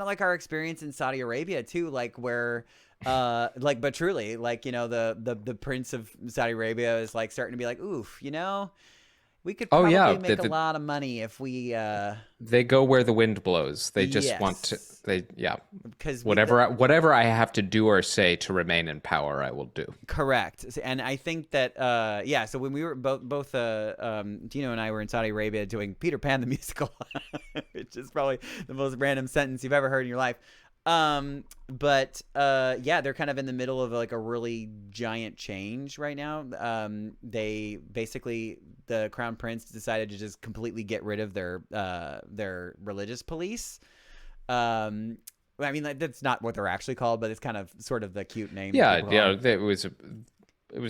S2: of like our experience in Saudi Arabia too, like where but truly, like, the prince of Saudi Arabia is like starting to be like, oof, we could probably make a lot of money if we
S1: they go where the wind blows. They just want to because whatever I have to do or say to remain in power, I will do.
S2: Correct. And I think that so when we were both Dino and I were in Saudi Arabia doing Peter Pan the musical, which is probably the most random sentence you've ever heard in your life. But they're kind of in the middle of like a really giant change right now. They basically, the Crown Prince decided to just completely get rid of their religious police. I mean, like, that's not what they're actually called, but it's kind of sort of the cute name.
S1: Yeah. It was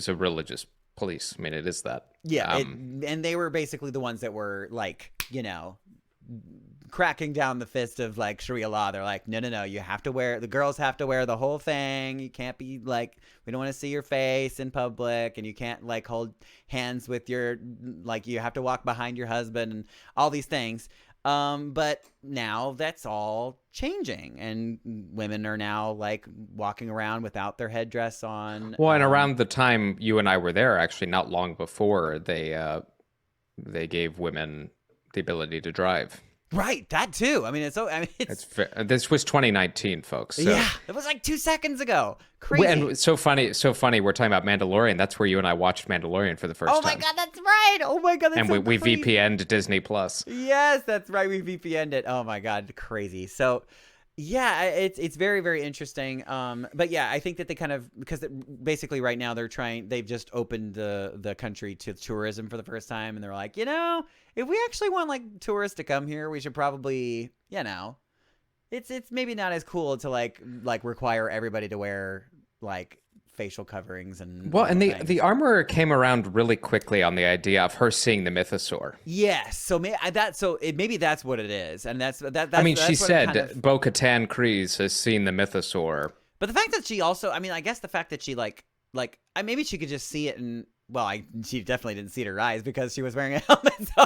S1: a religious police. I mean, it is that.
S2: Yeah. And they were basically the ones that were like, cracking down the fist of like Sharia law. They're like, no, you have to wear, the girls have to wear the whole thing. You can't be like, we don't want to see your face in public, and you can't like hold hands with your, like, you have to walk behind your husband and all these things. But now that's all changing, and women are now like walking around without their headdress on.
S1: Well, and around the time you and I were there, actually not long before, they gave women the ability to drive.
S2: Right, that too. I mean, it's
S1: this was 2019, folks. So.
S2: Yeah, it was like 2 seconds ago. Crazy.
S1: And so funny. We're talking about Mandalorian. That's where you and I watched Mandalorian for the first time.
S4: Oh my god, that's right.
S2: Oh my god, that's
S1: and
S2: so
S1: we
S2: crazy.
S1: VPN'd Disney Plus.
S2: Yes, that's right. We VPN'd it. Oh my god, crazy. So, yeah, it's very, very interesting. But yeah, I think that they kind of, because basically right now they've just opened the country to tourism for the first time, and they're like, if we actually want like tourists to come here, we should probably, it's maybe not as cool to like require everybody to wear like facial coverings and
S1: the armorer came around really quickly on the idea of her seeing the mythosaur.
S2: Yes, so maybe that's what it is, and that's
S1: I mean,
S2: that's
S1: she
S2: what
S1: said
S2: kind of...
S1: Bo Katan Kryze has seen the mythosaur.
S2: But the fact that she also, I mean, I guess the fact that she maybe she could just see it, and she definitely didn't see it in her eyes because she was wearing a helmet. So,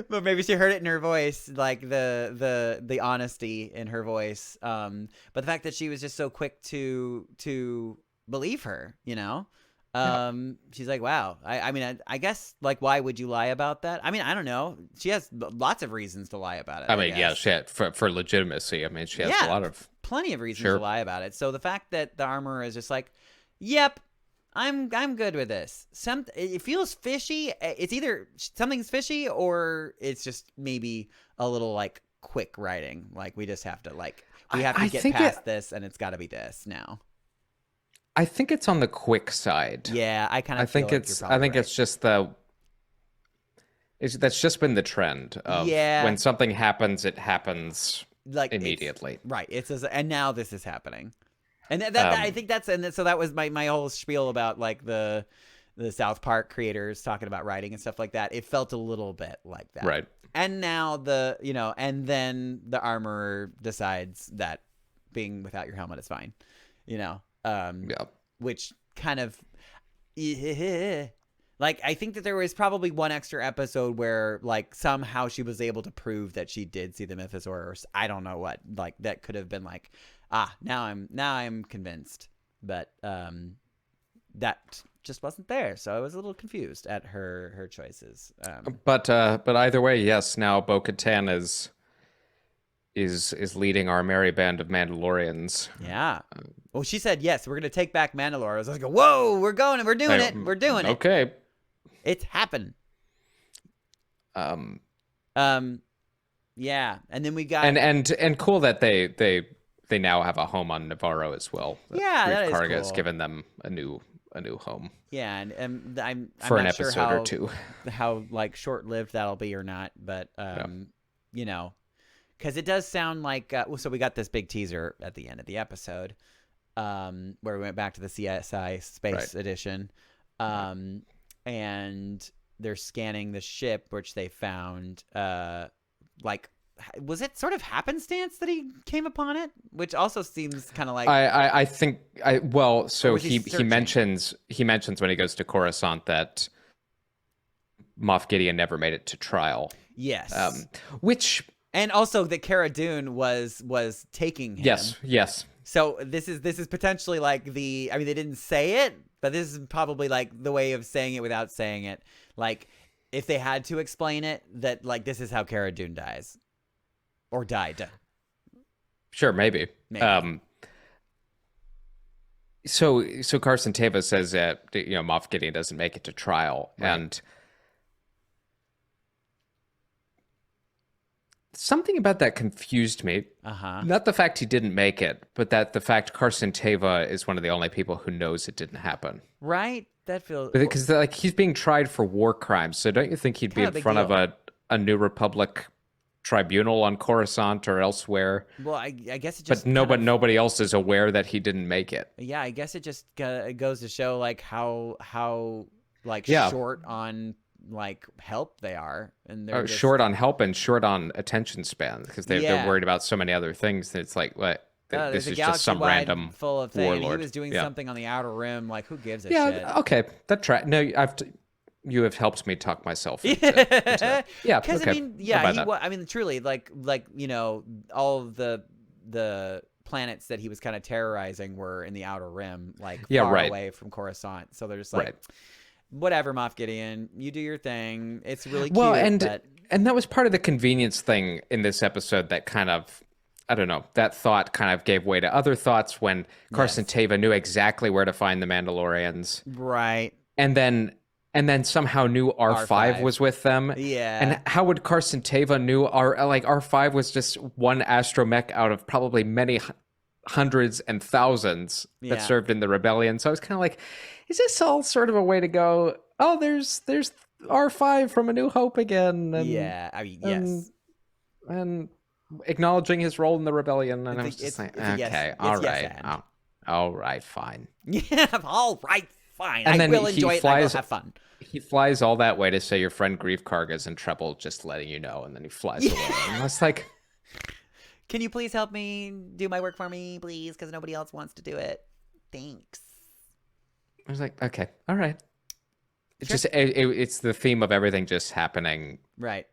S2: but maybe she heard it in her voice, like the honesty in her voice. But the fact that she was just so quick to believe her, she's like, wow. I mean, I guess, like, why would you lie about that? I mean, I don't know. She has lots of reasons to lie about it.
S1: I mean, yeah, she had, for legitimacy. I mean, she has a lot of
S2: plenty of reasons to lie about it. So the fact that the armorer is just like, yep, I'm good with this. It feels fishy. It's either something's fishy or it's just maybe a little like quick writing. Like, we just have to get past this, and it's got to be this now.
S1: I think it's on the quick side.
S2: Yeah, I think
S1: it's just that's just been the trend of when something happens, it happens like immediately.
S2: Right. And now this is happening. And I think so that was my whole spiel about like the South Park creators talking about writing and stuff like that. It felt a little bit like that.
S1: Right.
S2: And now and then the armorer decides that being without your helmet is fine. Which kind of, like, I think that there was probably one extra episode where like somehow she was able to prove that she did see the mythosaur, or I don't know what, like that could have been like, now I'm convinced, but that just wasn't there, so I was a little confused at her choices.
S1: But either way, yes, now Bo Katan is leading our merry band of Mandalorians.
S2: Yeah. Well, she said, yes, we're going to take back Mandalore. I was like, whoa, we're going and we're doing it. We're doing it.
S1: Okay.
S2: It's happened. Yeah. And then we got...
S1: And cool that they now have a home on Navarro as well.
S2: Yeah, that is
S1: Karga's
S2: cool.
S1: given them a new home.
S2: Yeah, and I'm
S1: for
S2: not
S1: an
S2: sure
S1: episode or two.
S2: How like short-lived that'll be or not, but because it does sound like so we got this big teaser at the end of the episode, where we went back to the CSI Space Edition, and they're scanning the ship, which they found. Was it sort of happenstance that he came upon it? Which also seems kind of like
S1: I think so he mentions when he goes to Coruscant that Moff Gideon never made it to trial.
S2: Yes. And also that Cara Dune was taking him.
S1: Yes.
S2: So this is potentially like they didn't say it, but this is probably like the way of saying it without saying it. Like, if they had to explain it, that like this is how Cara Dune dies. Or died.
S1: Sure, maybe. So Carson Teva says that Moff Gideon doesn't make it to trial,
S2: right.
S1: And something about that confused me. Not the fact he didn't make it, but that the fact Carson Teva is one of the only people who knows it didn't happen.
S2: Right? That feels...
S1: Because like he's being tried for war crimes, so don't you think he'd be in front of a New Republic tribunal on Coruscant or elsewhere?
S2: Well, I guess it just...
S1: But nobody else is aware that he didn't make it.
S2: Yeah, I guess it just goes to show like how like short on like help they are, and they're just...
S1: short on help and short on attention span because they're worried about so many other things. That it's like, what? This is just some random
S2: full of things.
S1: warlord.
S2: He was doing something on the Outer Rim. Like, who gives a shit?
S1: Yeah, okay, No, you have helped me talk myself into yeah,
S2: because
S1: okay.
S2: I mean, truly, like all of the planets that he was kind of terrorizing were in the Outer Rim, like far away from Coruscant. So they're just like, whatever, Moff Gideon, you do your thing. It's really cute.
S1: Well, and that was part of the convenience thing in this episode that kind of, I don't know, that thought kind of gave way to other thoughts when Carson Teva knew exactly where to find the Mandalorians.
S2: Right.
S1: And then somehow knew R5 was with them.
S2: Yeah.
S1: And how would Carson Teva knew R5 was just one astromech out of probably many hundreds and thousands that served in the rebellion. So I was kind of like, is this all sort of a way to go, oh, there's R5 from A New Hope again. And,
S2: yes.
S1: And acknowledging his role in the rebellion. And I was just like, okay, all right. All right, fine.
S2: Yeah, all right, fine.
S1: And
S2: I will enjoy it and I will have fun.
S1: He flies all that way to say your friend Grief Karga's in trouble, just letting you know, and then he flies away. And I was like,
S2: can you please help me do my work for me, please? Because nobody else wants to do it. Thanks.
S1: I was like, okay, all right. It's it's the theme of everything just happening.
S2: Right.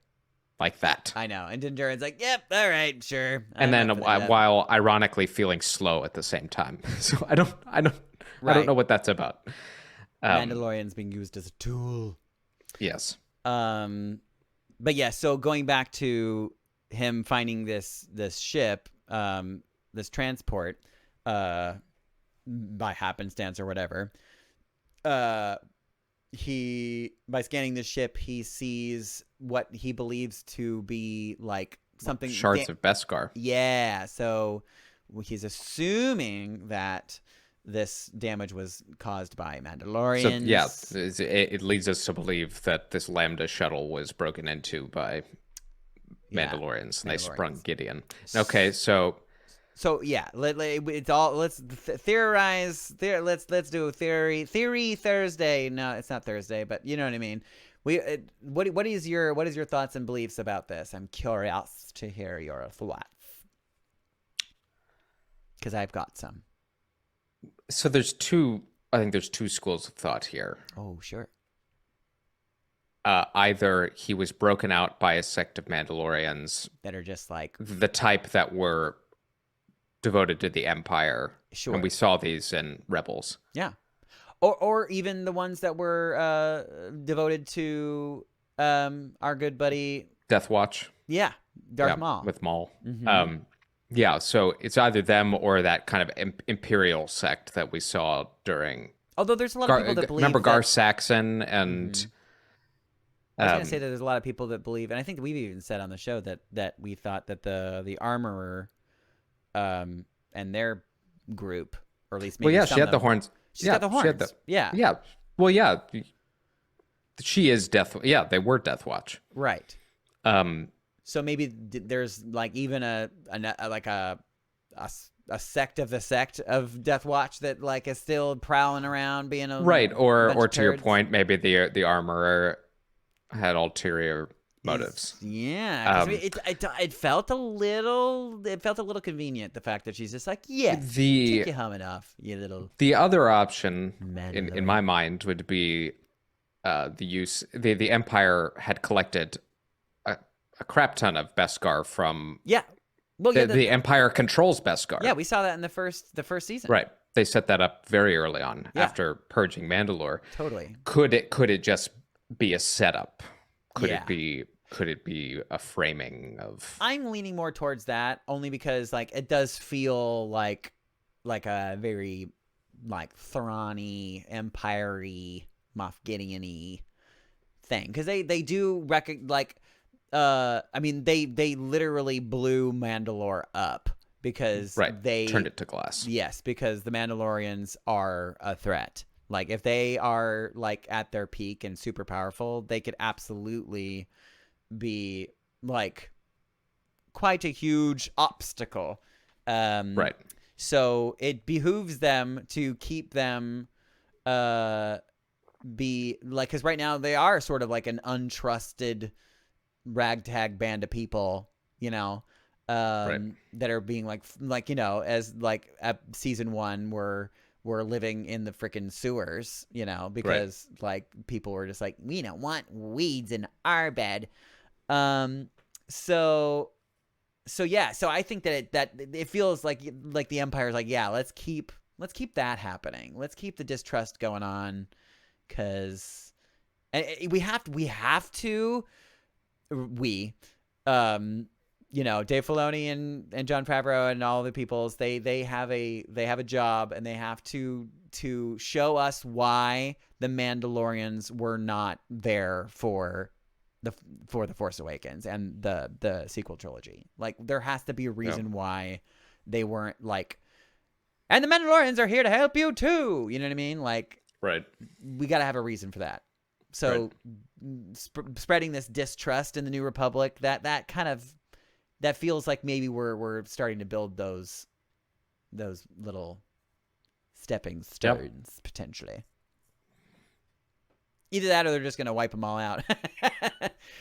S1: Like that.
S2: I know. And Din Djarin's like, yep, all right, sure.
S1: And then while ironically feeling slow at the same time. So I don't know what that's about.
S2: Mandalorian's being used as a tool.
S1: Yes.
S2: But yeah, so going back to him finding this ship, this transport, by happenstance or whatever, by scanning the ship, he sees what he believes to be like something
S1: shards of Beskar.
S2: Yeah, so he's assuming that this damage was caused by Mandalorians.
S1: So, it leads us to believe that this Lambda shuttle was broken into by Mandalorians, and they sprung Gideon. Okay, so
S2: yeah, it's all. Let's theorize. Let's do a theory Thursday. No, it's not Thursday, but you know what I mean. What is your thoughts and beliefs about this? I'm curious to hear your thoughts because I've got some.
S1: So I think there's two schools of thought here.
S2: Oh, sure.
S1: Either he was broken out by a sect of Mandalorians
S2: that are just like
S1: the type that were devoted to the Empire.
S2: Sure.
S1: And we saw these in Rebels.
S2: Yeah. Or even the ones that were devoted to our good buddy
S1: Death Watch.
S2: Yeah. Darth Maul.
S1: With Maul.
S2: Mm-hmm.
S1: Yeah, so it's either them or that kind of imperial sect that we saw during...
S2: Although there's a lot of people that believe...
S1: Remember Gar Saxon and...
S2: Mm-hmm. I was going to say that there's a lot of people that believe, and I think we've even said on the show that we thought that the Armorer and their group, or at least maybe
S1: she had the horns.
S2: She's got the horns.
S1: Yeah. Well, yeah. She is Death... Yeah, they were Death Watch.
S2: Right. So maybe there's like even a sect of the sect of Death Watch that like is still prowling around being a
S1: right, or to your
S2: turds.
S1: point, maybe the Armorer had ulterior motives.
S2: Yeah, it felt a little convenient, the fact that she's just like, take your helmet off, you little.
S1: The other option in my mind would be the Empire had collected a crap ton of Beskar from the Empire controls Beskar.
S2: Yeah, we saw that in the first season.
S1: Right. They set that up very early on after purging Mandalore.
S2: Totally.
S1: Could it just be a setup? Could it be a framing of...
S2: I'm leaning more towards that only because like it does feel like a very like Thrawn-y, Empire-y, Moff Gideon-y thing, because they do like I mean they literally blew Mandalore up because they
S1: turned it to glass.
S2: Yes, because the Mandalorians are a threat. Like, if they are, like, at their peak and super powerful, they could absolutely be, like, quite a huge obstacle.
S1: Right.
S2: So it behooves them to keep them be like, because right now they are sort of like an untrusted ragtag band of people, you know, that are being like, you know, as like at season 1 we're living in the freaking sewers, you know, because like people were just like, we don't want weeds in our bed. So I think that it feels like the Empire's like, yeah, let's keep that happening. Let's keep the distrust going on, because we have to, you know, Dave Filoni and Jon Favreau and all the peoples, they have a job, and they have to show us why the Mandalorians were not there for the Force Awakens and the sequel trilogy. Like, there has to be a reason why they weren't like, and the Mandalorians are here to help you too. You know what I mean? Like, we got to have a reason for that. So spreading this distrust in the New Republic, that kind of, that feels like maybe we're starting to build those little stepping stones potentially. Either that, or they're just going to wipe them all out,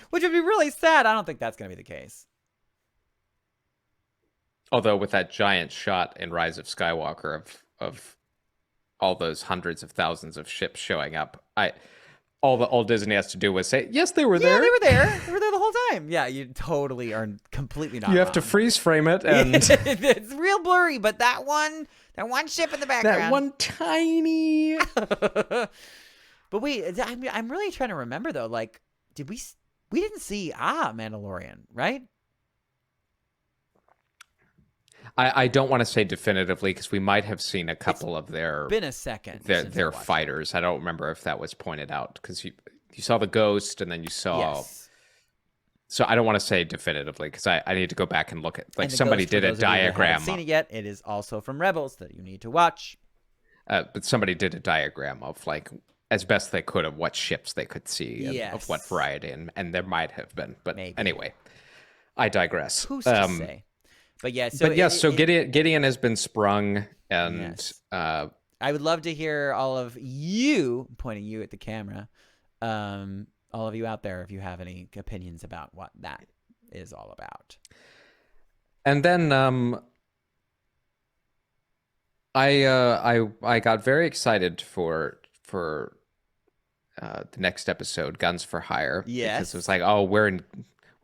S2: which would be really sad. I don't think that's going to be the case.
S1: Although with that giant shot in Rise of Skywalker of all those hundreds of thousands of ships showing up, all Disney has to do was say, yes, they were there.
S2: Yeah, they were there. They were there the whole time. Yeah, you totally are completely not
S1: You have
S2: wrong.
S1: to freeze frame it, and
S2: it's real blurry, but that one ship in the background.
S1: that one tiny.
S2: But wait, I'm really trying to remember though. Like, did we didn't see Mandalorian, right?
S1: I don't want to say definitively, because we might have seen a couple of their
S2: been a second
S1: their fighters. I don't remember if that was pointed out, because you saw the ghost, and then you saw.
S2: Yes.
S1: So I don't want to say definitively, because I need to go back and look at, like,
S2: And the
S1: somebody
S2: Ghost, for
S1: did a
S2: those of you that
S1: diagram.
S2: haven't seen it yet? It is also from Rebels that you need to watch.
S1: But somebody did a diagram of, like, as best they could, of what ships they could see and of what variety, and there might have been. But
S2: maybe.
S1: Anyway, I digress.
S2: Who's to say? But yeah, so
S1: Gideon has been sprung, and
S2: yes. I would love to hear all of you, pointing you at the camera, all of you out there, if you have any opinions about what that is all about.
S1: And then I got very excited for the next episode, Guns for Hire.
S2: Yes.
S1: Because it was like, oh, we're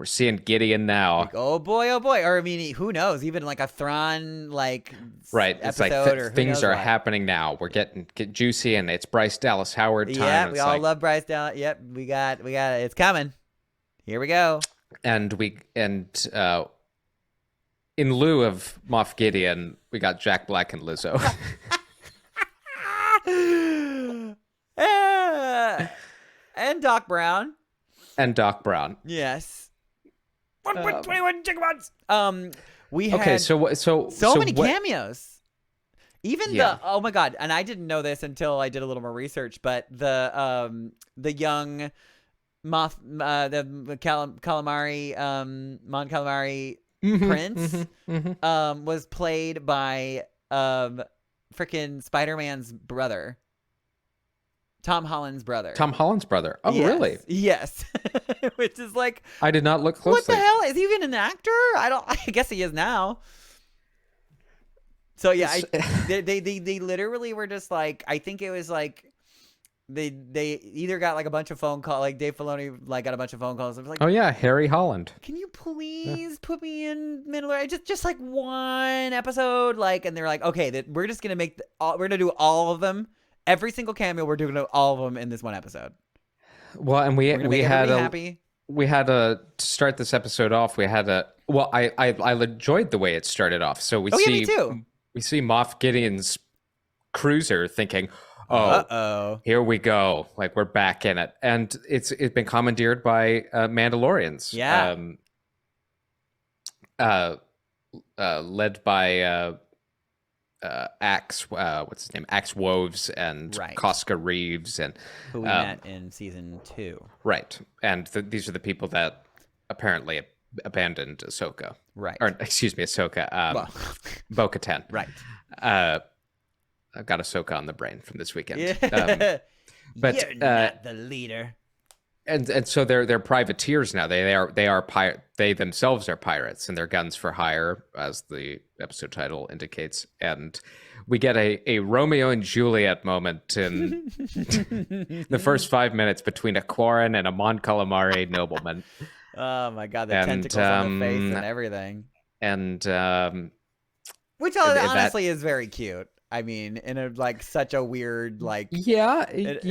S1: seeing Gideon now.
S2: Like, oh boy, or I mean, who knows? Even like a Thrawn
S1: right. It's like things are happening now. We're getting juicy, and it's Bryce Dallas Howard time.
S2: Yeah, we all love Bryce Dallas. Yep, we got it. It's coming. Here we go.
S1: And in lieu of Moff Gideon, we got Jack Black and Lizzo.
S2: And Doc Brown. Yes. 1.21 gigawatts. We had so many cameos. Even oh my god, and I didn't know this until I did a little more research, but the young Moth the calamari Mon Calamari prince was played by freaking Spider-Man's brother. Tom Holland's brother.
S1: Oh, yes. Really?
S2: Yes. Which is like,
S1: I did not look closely.
S2: What the hell? Is he even an actor? I guess he is now. So yeah, they literally were just like, I think it was like they either got like a bunch of phone calls, like Dave Filoni got a bunch of phone calls. It was like,
S1: oh yeah, Harry Holland.
S2: Can you please put me in Mandalorian? Just like one episode, and they're like, okay, we're just gonna we're gonna do all of them. Every single cameo, we're doing all of them in this one episode.
S1: Well, and we had
S2: happy.
S1: We had to start this episode off. I enjoyed the way it started off. So we
S2: me too.
S1: We see Moff Gideon's cruiser, thinking, "Oh, here we go! Like, we're back in it." And it's been commandeered by Mandalorians.
S2: Yeah.
S1: Led by Axe, what's his name? Axe Woves and Koska Reeves, and
S2: who we met in season 2.
S1: Right, and these are the people that apparently abandoned Ahsoka.
S2: Right,
S1: or excuse me, Ahsoka. Bo Katan.
S2: Right.
S1: I've got Ahsoka on the brain from this weekend.
S2: Yeah.
S1: But
S2: You're not the leader.
S1: And so they're privateers now. They themselves are pirates, and they're guns for hire, as the episode title indicates. And we get a Romeo and Juliet moment in the first 5 minutes between a Quarren and a Mon Calamari nobleman.
S2: Oh my god, the tentacles on the face and everything.
S1: And
S2: which honestly is very cute. I mean, in a such a weird in a weird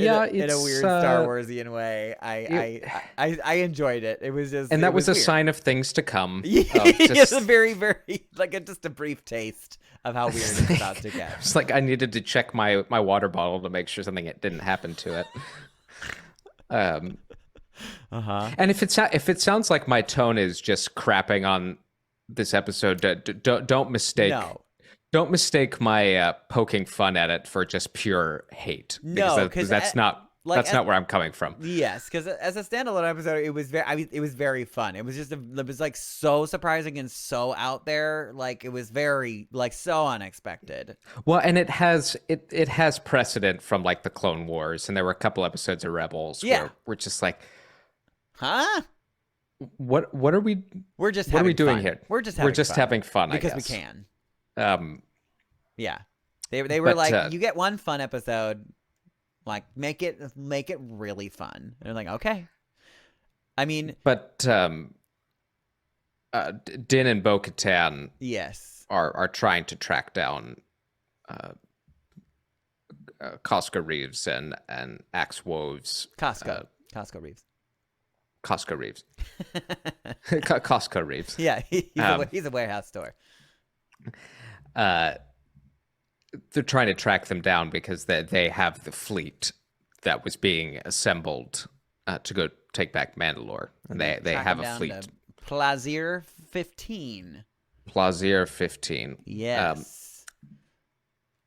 S2: Star Warsian way. I enjoyed it. It was just,
S1: and that was a
S2: weird.
S1: Sign of things to come.
S2: It's a very, very just a brief taste of how weird it's about to get.
S1: It's like I needed to check my water bottle to make sure something didn't happen to it. And if it sounds like my tone is just crapping on this episode, don't mistake.
S2: No.
S1: Don't mistake my poking fun at it for just pure hate.
S2: No,
S1: because that's not where I'm coming from.
S2: Yes, because as a standalone episode, it was very fun. It was just it was so surprising and so out there. It was very so unexpected.
S1: Well, and it has precedent from the Clone Wars, and there were a couple episodes of Rebels where we're just like,
S2: huh?
S1: What are we?
S2: We're just
S1: what are we doing
S2: fun.
S1: here?
S2: We're just
S1: having fun
S2: because
S1: I guess.
S2: we can.
S1: Yeah,
S2: they were you get one fun episode, make it really fun. And they're like, okay. I mean,
S1: but Din and Bo Katan,
S2: yes,
S1: are trying to track down Costco Reeves and Axe Woves.
S2: Costco Reeves.
S1: Costco Reeves. Costco Reeves.
S2: Yeah, he's a warehouse store.
S1: They're trying to track them down because they have the fleet that was being assembled to go take back Mandalore, and they have a fleet.
S2: Plaisir 15.
S1: Plaisir 15.
S2: Yes.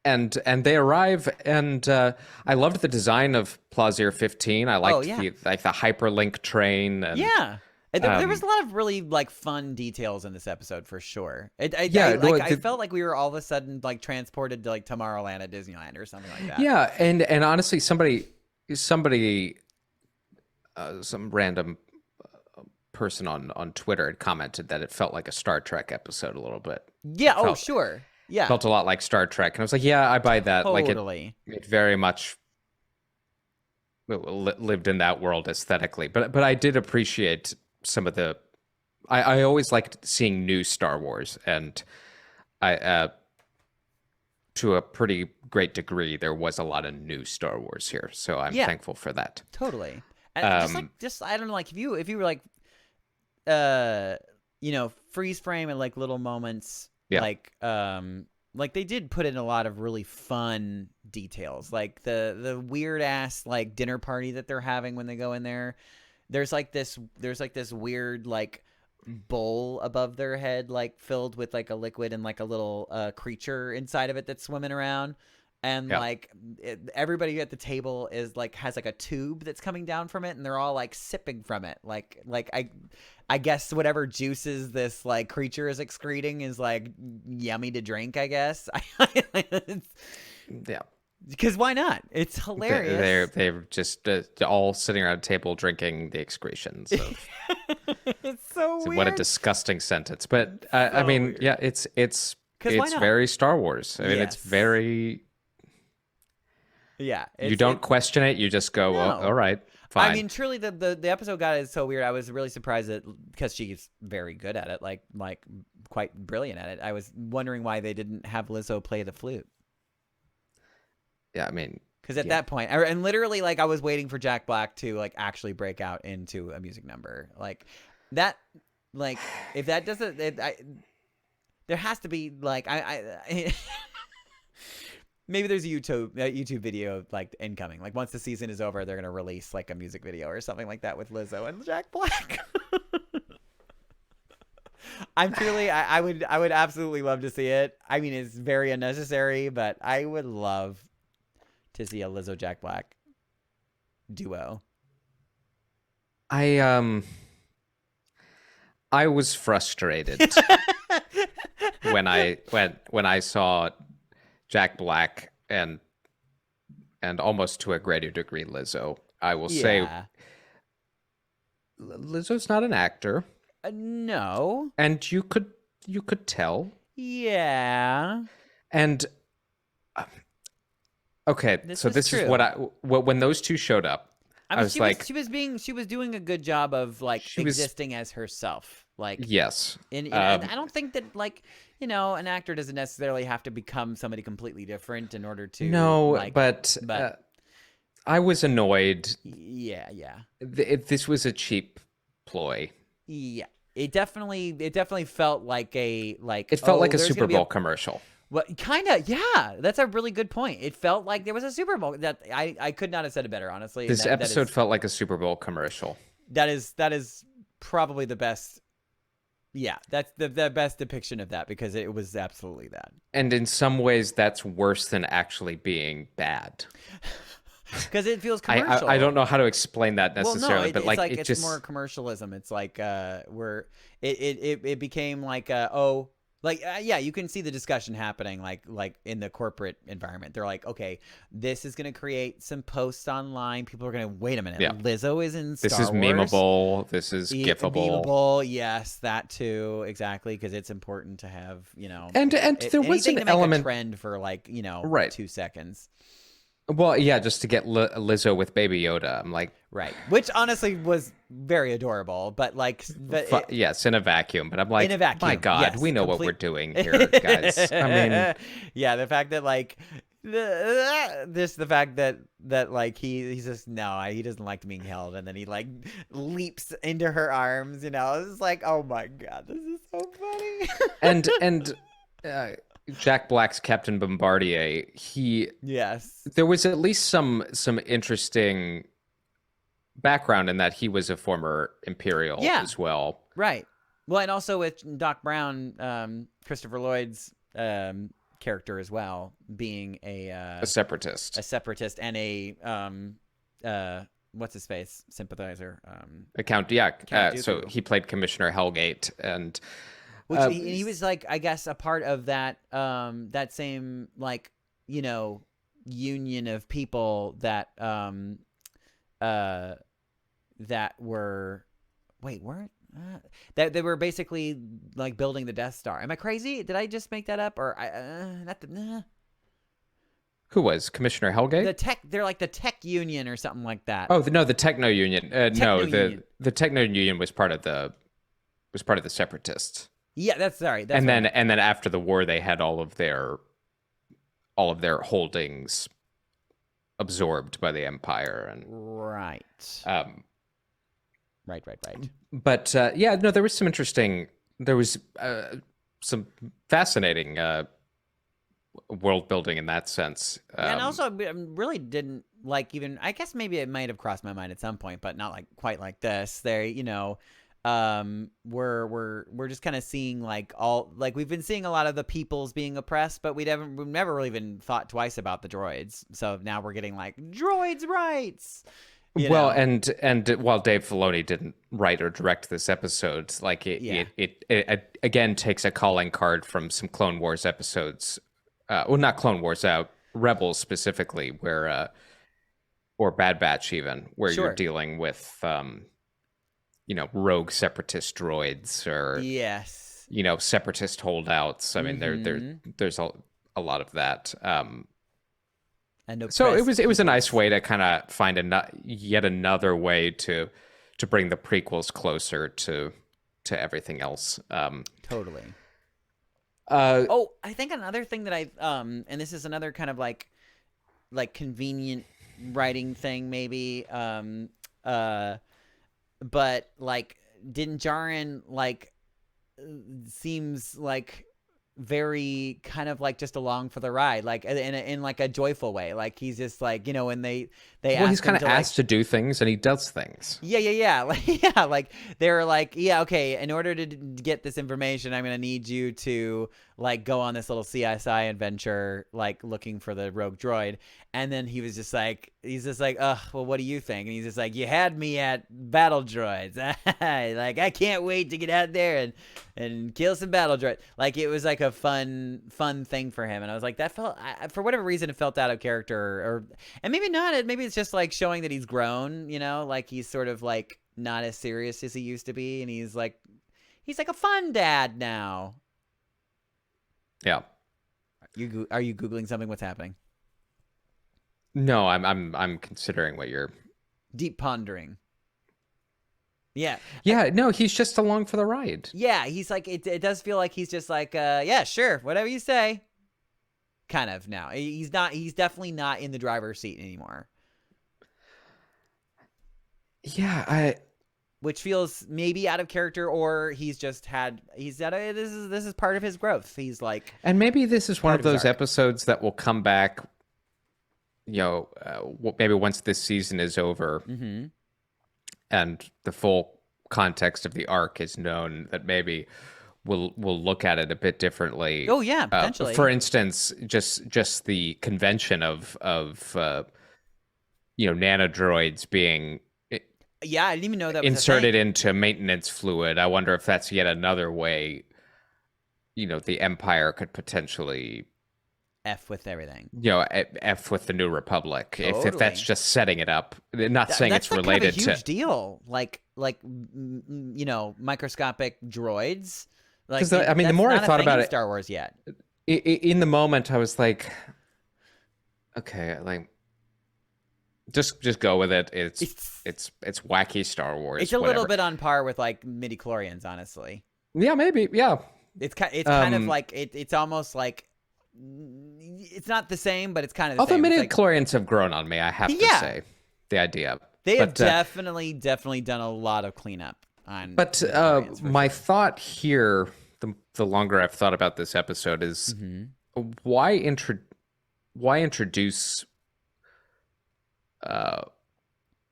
S1: And they arrive, and I loved the design of Plaisir 15. I liked the hyperlink train. And,
S2: yeah. There was a lot of really fun details in this episode for sure. I felt like we were all of a sudden transported to Tomorrowland at Disneyland or something like that.
S1: Yeah, and honestly, somebody, some random person on Twitter had commented that it felt like a Star Trek episode a little bit.
S2: Yeah. Sure. Yeah.
S1: Felt a lot like Star Trek, and I was like, yeah, I buy that.
S2: Totally.
S1: It very much lived in that world aesthetically, but I did appreciate some of the I always liked seeing new Star Wars, and I to a pretty great degree there was a lot of new Star Wars here, so I'm thankful for that.
S2: Totally. And just I don't know, if you were freeze frame and little moments, they did put in a lot of really fun details, the weird ass dinner party that they're having when they go in there. There's this weird bowl above their head filled with a liquid and a little creature inside of it that's swimming around, and everybody at the table is has a tube that's coming down from it, and they're all sipping from it, I guess whatever juices this creature is excreting is yummy to drink, I guess.
S1: Yeah.
S2: Because why not? It's hilarious.
S1: They're just all sitting around a table drinking the excretions of.
S2: It's so weird.
S1: What a disgusting sentence, but I mean, weird. Yeah, it's very Star Wars. I mean, it's very.
S2: Yeah,
S1: you don't question it. You just go, no. All right, fine.
S2: I mean, truly, the episode got it so weird. I was really surprised because she's very good at it, quite brilliant at it. I was wondering why they didn't have Lizzo play the flute.
S1: Yeah, I mean,
S2: because at that point, and literally, I was waiting for Jack Black to actually break out into a music number that. If that doesn't, there has to be maybe there's a YouTube video incoming. Once the season is over, they're gonna release a music video or something like that with Lizzo and Jack Black. I'm truly, I would absolutely love to see it. I mean, it's very unnecessary, but I would love to see a Lizzo Jack Black duo.
S1: I was frustrated when I saw Jack Black and and almost to a greater degree Lizzo. I will say Lizzo's not an actor.
S2: No.
S1: And you could tell.
S2: Yeah.
S1: And okay,
S2: This
S1: is what when those two showed up, I was like,
S2: she was doing a good job of like existing as herself. Like,
S1: yes.
S2: And I don't think that, like, an actor doesn't necessarily have to become somebody completely different in order to.
S1: No,
S2: like,
S1: but I was annoyed.
S2: Yeah.
S1: This was a cheap ploy.
S2: Yeah. It definitely felt like
S1: it felt like a Super Bowl commercial.
S2: Well, kind of, yeah. That's a really good point. It felt like there was a Super Bowl. That I could not have said it better, honestly.
S1: This episode felt like a Super Bowl commercial.
S2: That is probably the best. Yeah, that's the best depiction of that, because it was absolutely that.
S1: And in some ways, that's worse than actually being bad.
S2: Because it feels commercial.
S1: I don't know how to explain that necessarily, but
S2: it's just more commercialism. It's like it became like you can see the discussion happening like in the corporate environment. They're like, okay, this is going to create some posts online. People are going to wait a minute. Yeah. Lizzo is in Star Wars.
S1: This is memeable. This is gifable.
S2: Memeable, yes, that too, exactly, because it's important to have
S1: And there was an element
S2: a trend for
S1: right.
S2: 2 seconds.
S1: Well, yeah, just to get Lizzo with Baby Yoda. I'm like...
S2: Right. Which honestly was very adorable, but
S1: yes, in a vacuum. But I'm like,
S2: in a vacuum,
S1: my God,
S2: yes,
S1: what we're doing here, guys. I mean...
S2: Yeah, the fact that, the fact that he's just, no, he doesn't like being held, and then he, leaps into her arms, It's just like, oh my God, this is so funny.
S1: and Jack Black's Captain Bombardier, there was at least some interesting background in that he was a former Imperial as well.
S2: Right. Well, and also with Doc Brown, Christopher Lloyd's character as well, being a separatist. A separatist and a what's his face? Sympathizer.
S1: Count so he played Commissioner Hellgate, and
S2: which he was I guess a part of that that same union of people that that were that they were basically building the Death Star. Am I crazy? Did I just make that up, or
S1: Who was Commissioner Hellgate?
S2: They're like the tech union or something like that.
S1: Oh no, the Techno Union. The Techno Union was part of the Separatists.
S2: Yeah, that's right.
S1: And then after the war, they had all of their holdings absorbed by the Empire, and
S2: right. Right.
S1: But there was some fascinating world building in that sense.
S2: And also, I really didn't even. I guess maybe it might have crossed my mind at some point, but not quite like this. We're just kind of seeing we've been seeing a lot of the peoples being oppressed, but we've never really even thought twice about the droids. So now we're getting droids rights.
S1: And while Dave Filoni didn't write or direct this episode, it again takes a calling card from some Clone Wars episodes. Not Clone Wars, Rebels specifically, where or Bad Batch even, where you're dealing with rogue separatist droids or separatist holdouts. I mean, there's a lot of that. So it was a nice way to kind of find yet another way to bring the prequels closer to everything else.
S2: Totally. I think another thing that and this is another kind of like convenient writing thing maybe. But Din Djarin seems very kind of just along for the ride, in a joyful way. He's just when they
S1: he's kind of asked to do things and he does things.
S2: They're okay, in order to get this information, I'm gonna need you to like go on this little CSI adventure, like looking for the rogue droid. And then he's just like, well, what do you think? And he's just like, you had me at battle droids. Like, I can't wait to get out there and kill some battle droids. Like, it was like a fun thing for him. And I was like, that felt, for whatever reason, it felt out of character, and maybe not. Maybe it's just like showing that he's grown, you know, like he's sort of like not as serious as he used to be. And he's like a fun dad now.
S1: Yeah.
S2: Are you Googling something? What's happening?
S1: No, I'm considering what you're
S2: deep pondering. Yeah.
S1: Yeah, no, he's just along for the ride.
S2: Yeah, he's like it does feel like he's just like yeah, sure, whatever you say. Kind of now. He's definitely not in the driver's seat anymore.
S1: Yeah,
S2: which feels maybe out of character, or this is part of his growth. He's like,
S1: and maybe this is one of those episodes that will come back, you know, maybe once this season is over, and the full context of the arc is known, that maybe we'll look at it a bit differently.
S2: Oh yeah, potentially.
S1: For instance, just the convention of nanodroids being.
S2: Yeah, I didn't even know that was
S1: inserted into maintenance fluid. I wonder if that's yet another way, you know, the Empire could potentially
S2: F with everything.
S1: You know, F with the New Republic.
S2: Totally.
S1: If that's just setting it up, not saying
S2: that's
S1: it's related
S2: kind of a huge
S1: to
S2: deal. Like you know, microscopic droids. Like,
S1: the more I thought about it,
S2: Star Wars yet.
S1: In the moment, I was like, okay, like. Just go with it. It's wacky Star Wars.
S2: It's a little bit on par with like midi-chlorians, honestly.
S1: Yeah, maybe. Yeah.
S2: It's kind of like it's almost like it's not the same, but it's kind of the same.
S1: Although midi-chlorians have grown on me, I have to say, the idea.
S2: They have definitely done a lot of cleanup on.
S1: But my thought here, the longer I've thought about this episode, is why introduce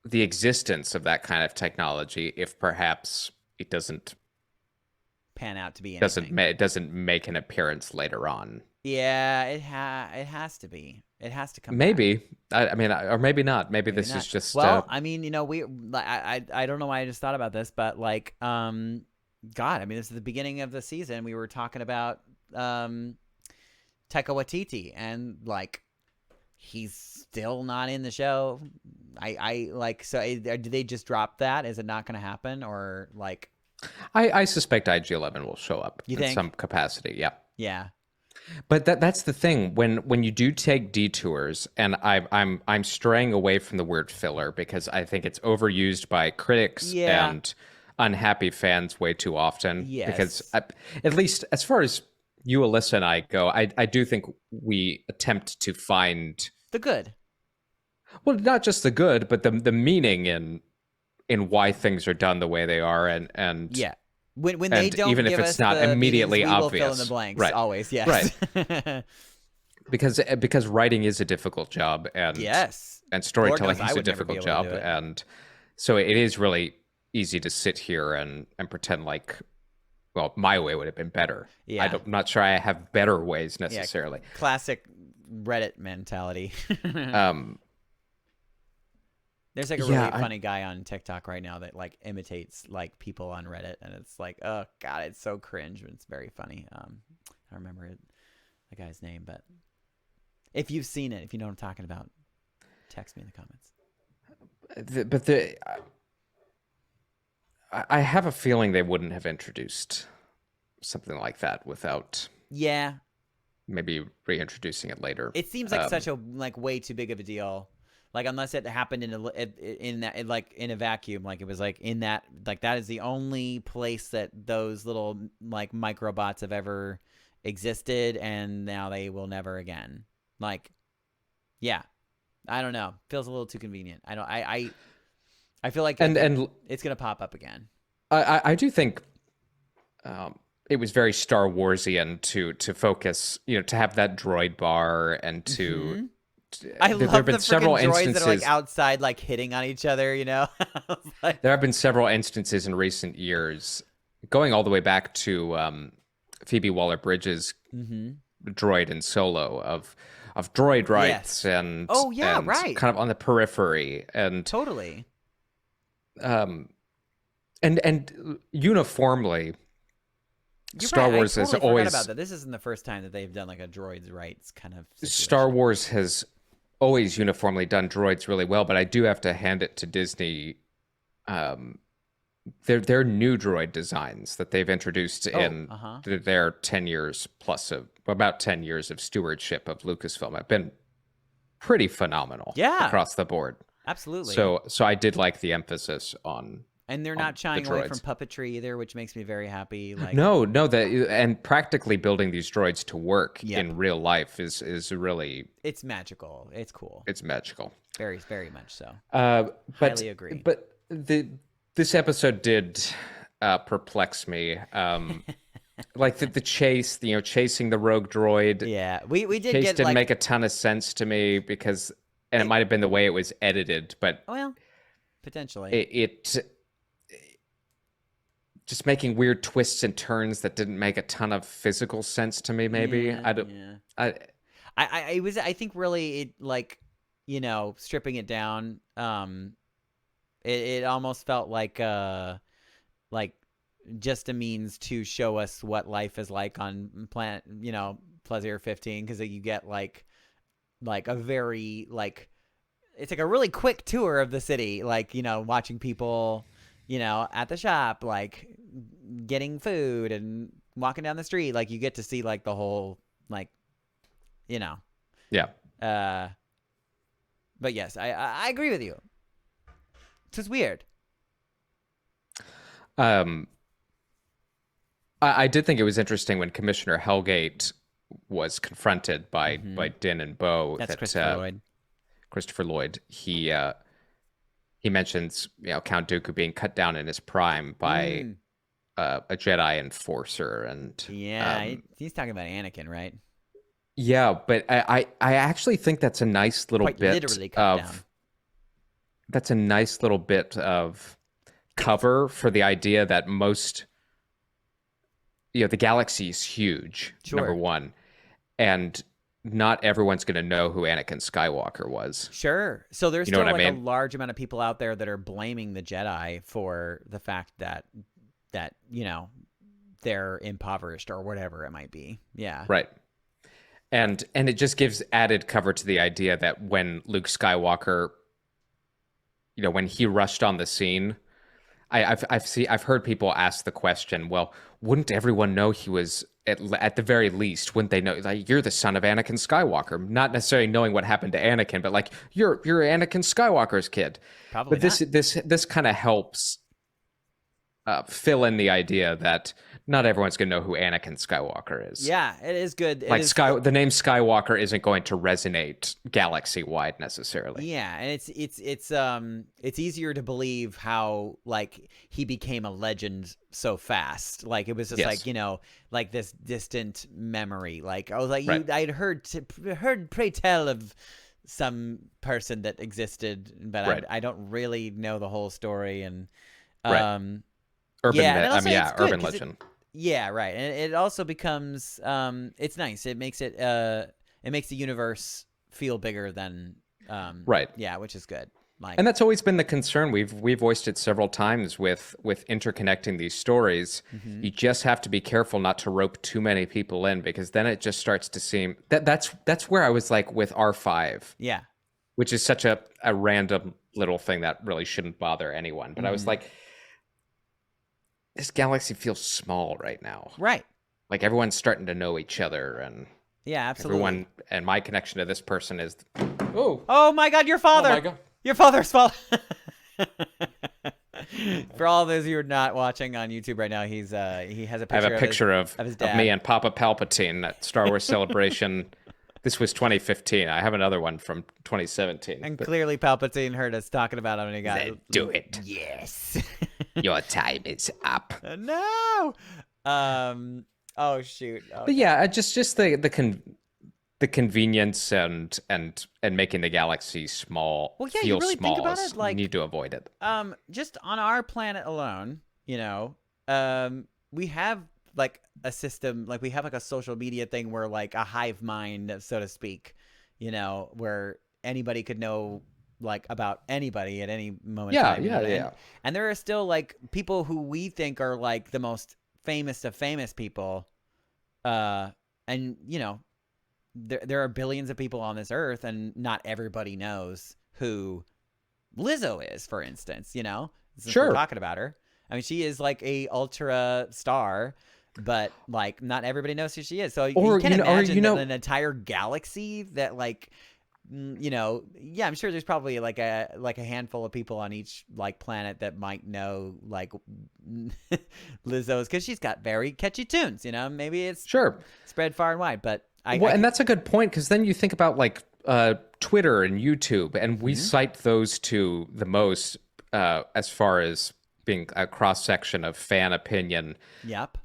S1: the existence of that kind of technology if perhaps it doesn't
S2: pan out to be anything.
S1: It doesn't make an appearance later on.
S2: Yeah, it has to be. It has to come.
S1: Maybe. I mean, or maybe not. Maybe this is just.
S2: Well, I mean, you know, I don't know why I just thought about this, but like, God, I mean, this is the beginning of the season. We were talking about Taika Waititi, and like, he's still not in the show. I like, so did they just drop that? Is it not going to happen, or like?
S1: I suspect IG-11 will show up in some capacity. Yeah.
S2: Yeah.
S1: But that's the thing, when you do take detours, and I'm straying away from the word filler because I think it's overused by critics and unhappy fans way too often.
S2: Yes.
S1: Because at least as far as you, Alyssa, and I go, I do think we attempt to find
S2: the good.
S1: Well, not just the good, but the meaning in why things are done the way they are, and
S2: yeah. When they don't,
S1: even if it's not immediately obvious,
S2: we'll fill in the blanks.
S1: Right.
S2: Always, yes.
S1: Right. because writing is a difficult job, and and storytelling is a difficult job, and so it is really easy to sit here and pretend like, well, my way would have been better.
S2: Yeah.
S1: I'm not sure I have better ways necessarily.
S2: Yeah, classic Reddit mentality. There's like a really funny guy on TikTok right now that like imitates like people on Reddit, and it's like, oh god, it's so cringe, but it's very funny. I don't remember the guy's name, but if you've seen it, if you know what I'm talking about, text me in the comments.
S1: I have a feeling they wouldn't have introduced something like that without maybe reintroducing it later.
S2: It seems like such a way too big of a deal. Like, unless it happened in a vacuum, like it was like in that, like that is the only place that those little like microbots have ever existed, and now they will never again. Like, yeah, I don't know. Feels a little too convenient. I feel like and it's gonna pop up again.
S1: I do think it was very Star Warsian to focus, you know, to have that droid bar and to.
S2: I love the freaking droids that are like outside, like hitting on each other, you know?
S1: There have been several instances in recent years, going all the way back to Phoebe Waller-Bridge's droid in Solo of droid rights and and
S2: right,
S1: kind of on the periphery and
S2: totally.
S1: And uniformly,
S2: You're
S1: Star
S2: right.
S1: Wars
S2: I
S1: has
S2: totally
S1: always
S2: forgot about that. This isn't the first time that they've done like a droids rights kind of situation.
S1: Star Wars has always uniformly done droids really well, but I do have to hand it to Disney. Their new droid designs that they've introduced in their 10 years plus of about 10 years of stewardship of Lucasfilm have been pretty phenomenal across the board.
S2: Absolutely.
S1: So I did like the emphasis on.
S2: And they're not shying away from puppetry either, which makes me very happy. Like
S1: And practically building these droids to work in real life is really.
S2: It's magical. It's cool.
S1: It's magical.
S2: Very, very much so.
S1: Highly
S2: agree.
S1: But this episode did perplex me. Like the chase, chasing the rogue droid.
S2: Yeah, we did
S1: chase
S2: get
S1: didn't make a ton of sense to me because, and it might have been the way it was edited, but
S2: potentially
S1: it just making weird twists and turns that didn't make a ton of physical sense to me. Maybe I
S2: think really it stripping it down. It almost felt like just a means to show us what life is like on planet Pleasure 15, because you get like a very it's like a really quick tour of the city, watching people at the shop, getting food and walking down the street. You get to see the whole but yes, I agree with you. It's just weird.
S1: I did think it was interesting when Commissioner Hellgate was confronted by Din and Bo.
S2: That's Christopher Lloyd.
S1: Christopher Lloyd. He mentions Count Dooku being cut down in his prime by a Jedi enforcer, and
S2: he's talking about Anakin, right?
S1: Yeah, but I actually think that's a nice little bit
S2: literally cut down.
S1: That's a nice little bit of cover for the idea that most, the galaxy is huge, number one, and not everyone's going to know who Anakin Skywalker was.
S2: Sure. So there's still
S1: a
S2: large amount of people out there that are blaming the Jedi for the fact that they're impoverished or whatever it might be. Yeah.
S1: Right. And it just gives added cover to the idea that when Luke Skywalker, when he rushed on the scene, I've heard people ask the question, well, wouldn't everyone know he was at the very least, wouldn't they know, you're the son of Anakin Skywalker, not necessarily knowing what happened to Anakin, but you're Anakin Skywalker's kid.
S2: Probably.
S1: But this kind of helps fill in the idea that not everyone's going to know who Anakin Skywalker is.
S2: Yeah, it is good.
S1: The name Skywalker isn't going to resonate galaxy-wide necessarily.
S2: Yeah, and it's easier to believe how he became a legend so fast. It was just this distant memory. I was I'd heard pray tell of some person that existed, but I don't really know the whole story. And
S1: urban legend.
S2: Yeah, right. And it also becomes it's nice. It makes the universe feel bigger than
S1: right.
S2: Yeah, which is good.
S1: And that's always been the concern. We've voiced it several times with interconnecting these stories. Mm-hmm. You just have to be careful not to rope too many people in, because then it just starts to seem that's where I was with R5.
S2: Yeah.
S1: Which is such a random little thing that really shouldn't bother anyone. But I was this galaxy feels small right now.
S2: Right.
S1: Everyone's starting to know each other, and
S2: yeah, absolutely.
S1: Everyone, and my connection to this person is,
S2: oh my God, your father.
S1: Oh my God.
S2: Your father's fault. For all those who are not watching on YouTube right now, he has a picture.
S1: I have a picture
S2: of his dad.
S1: of me and Papa Palpatine at Star Wars Celebration. This was 2015. I have another one from 2017.
S2: And clearly Palpatine heard us talking about him and he got
S1: do it.
S2: Yes.
S1: Your time is up.
S2: No. Oh shoot. Oh,
S1: but yeah, just the convenience and making the galaxy small.
S2: Well, yeah,
S1: feel
S2: you really
S1: small.
S2: think about it,
S1: you need to avoid it.
S2: Just on our planet alone, we have like a system, like we have like a social media thing where like a hive mind, so to speak, you know, where anybody could know like about anybody at any moment.
S1: Yeah.
S2: And there are still like people who we think are like the most famous of famous people. And you know, there are billions of people on this earth, and not everybody knows who Lizzo is, for instance, you know, since we're talking about her. I mean, she is like a ultra star, but like not everybody knows who she is. So you can imagine that an entire galaxy that like, you know, yeah, I'm sure there's probably like a handful of people on each like planet that might know like Lizzo's, because she's got very catchy tunes, you know. Maybe it's spread far and wide, but
S1: and that's a good point, because then you think about like Twitter and YouTube, and we cite those two the most as far as being a cross section of fan opinion.
S2: Yep.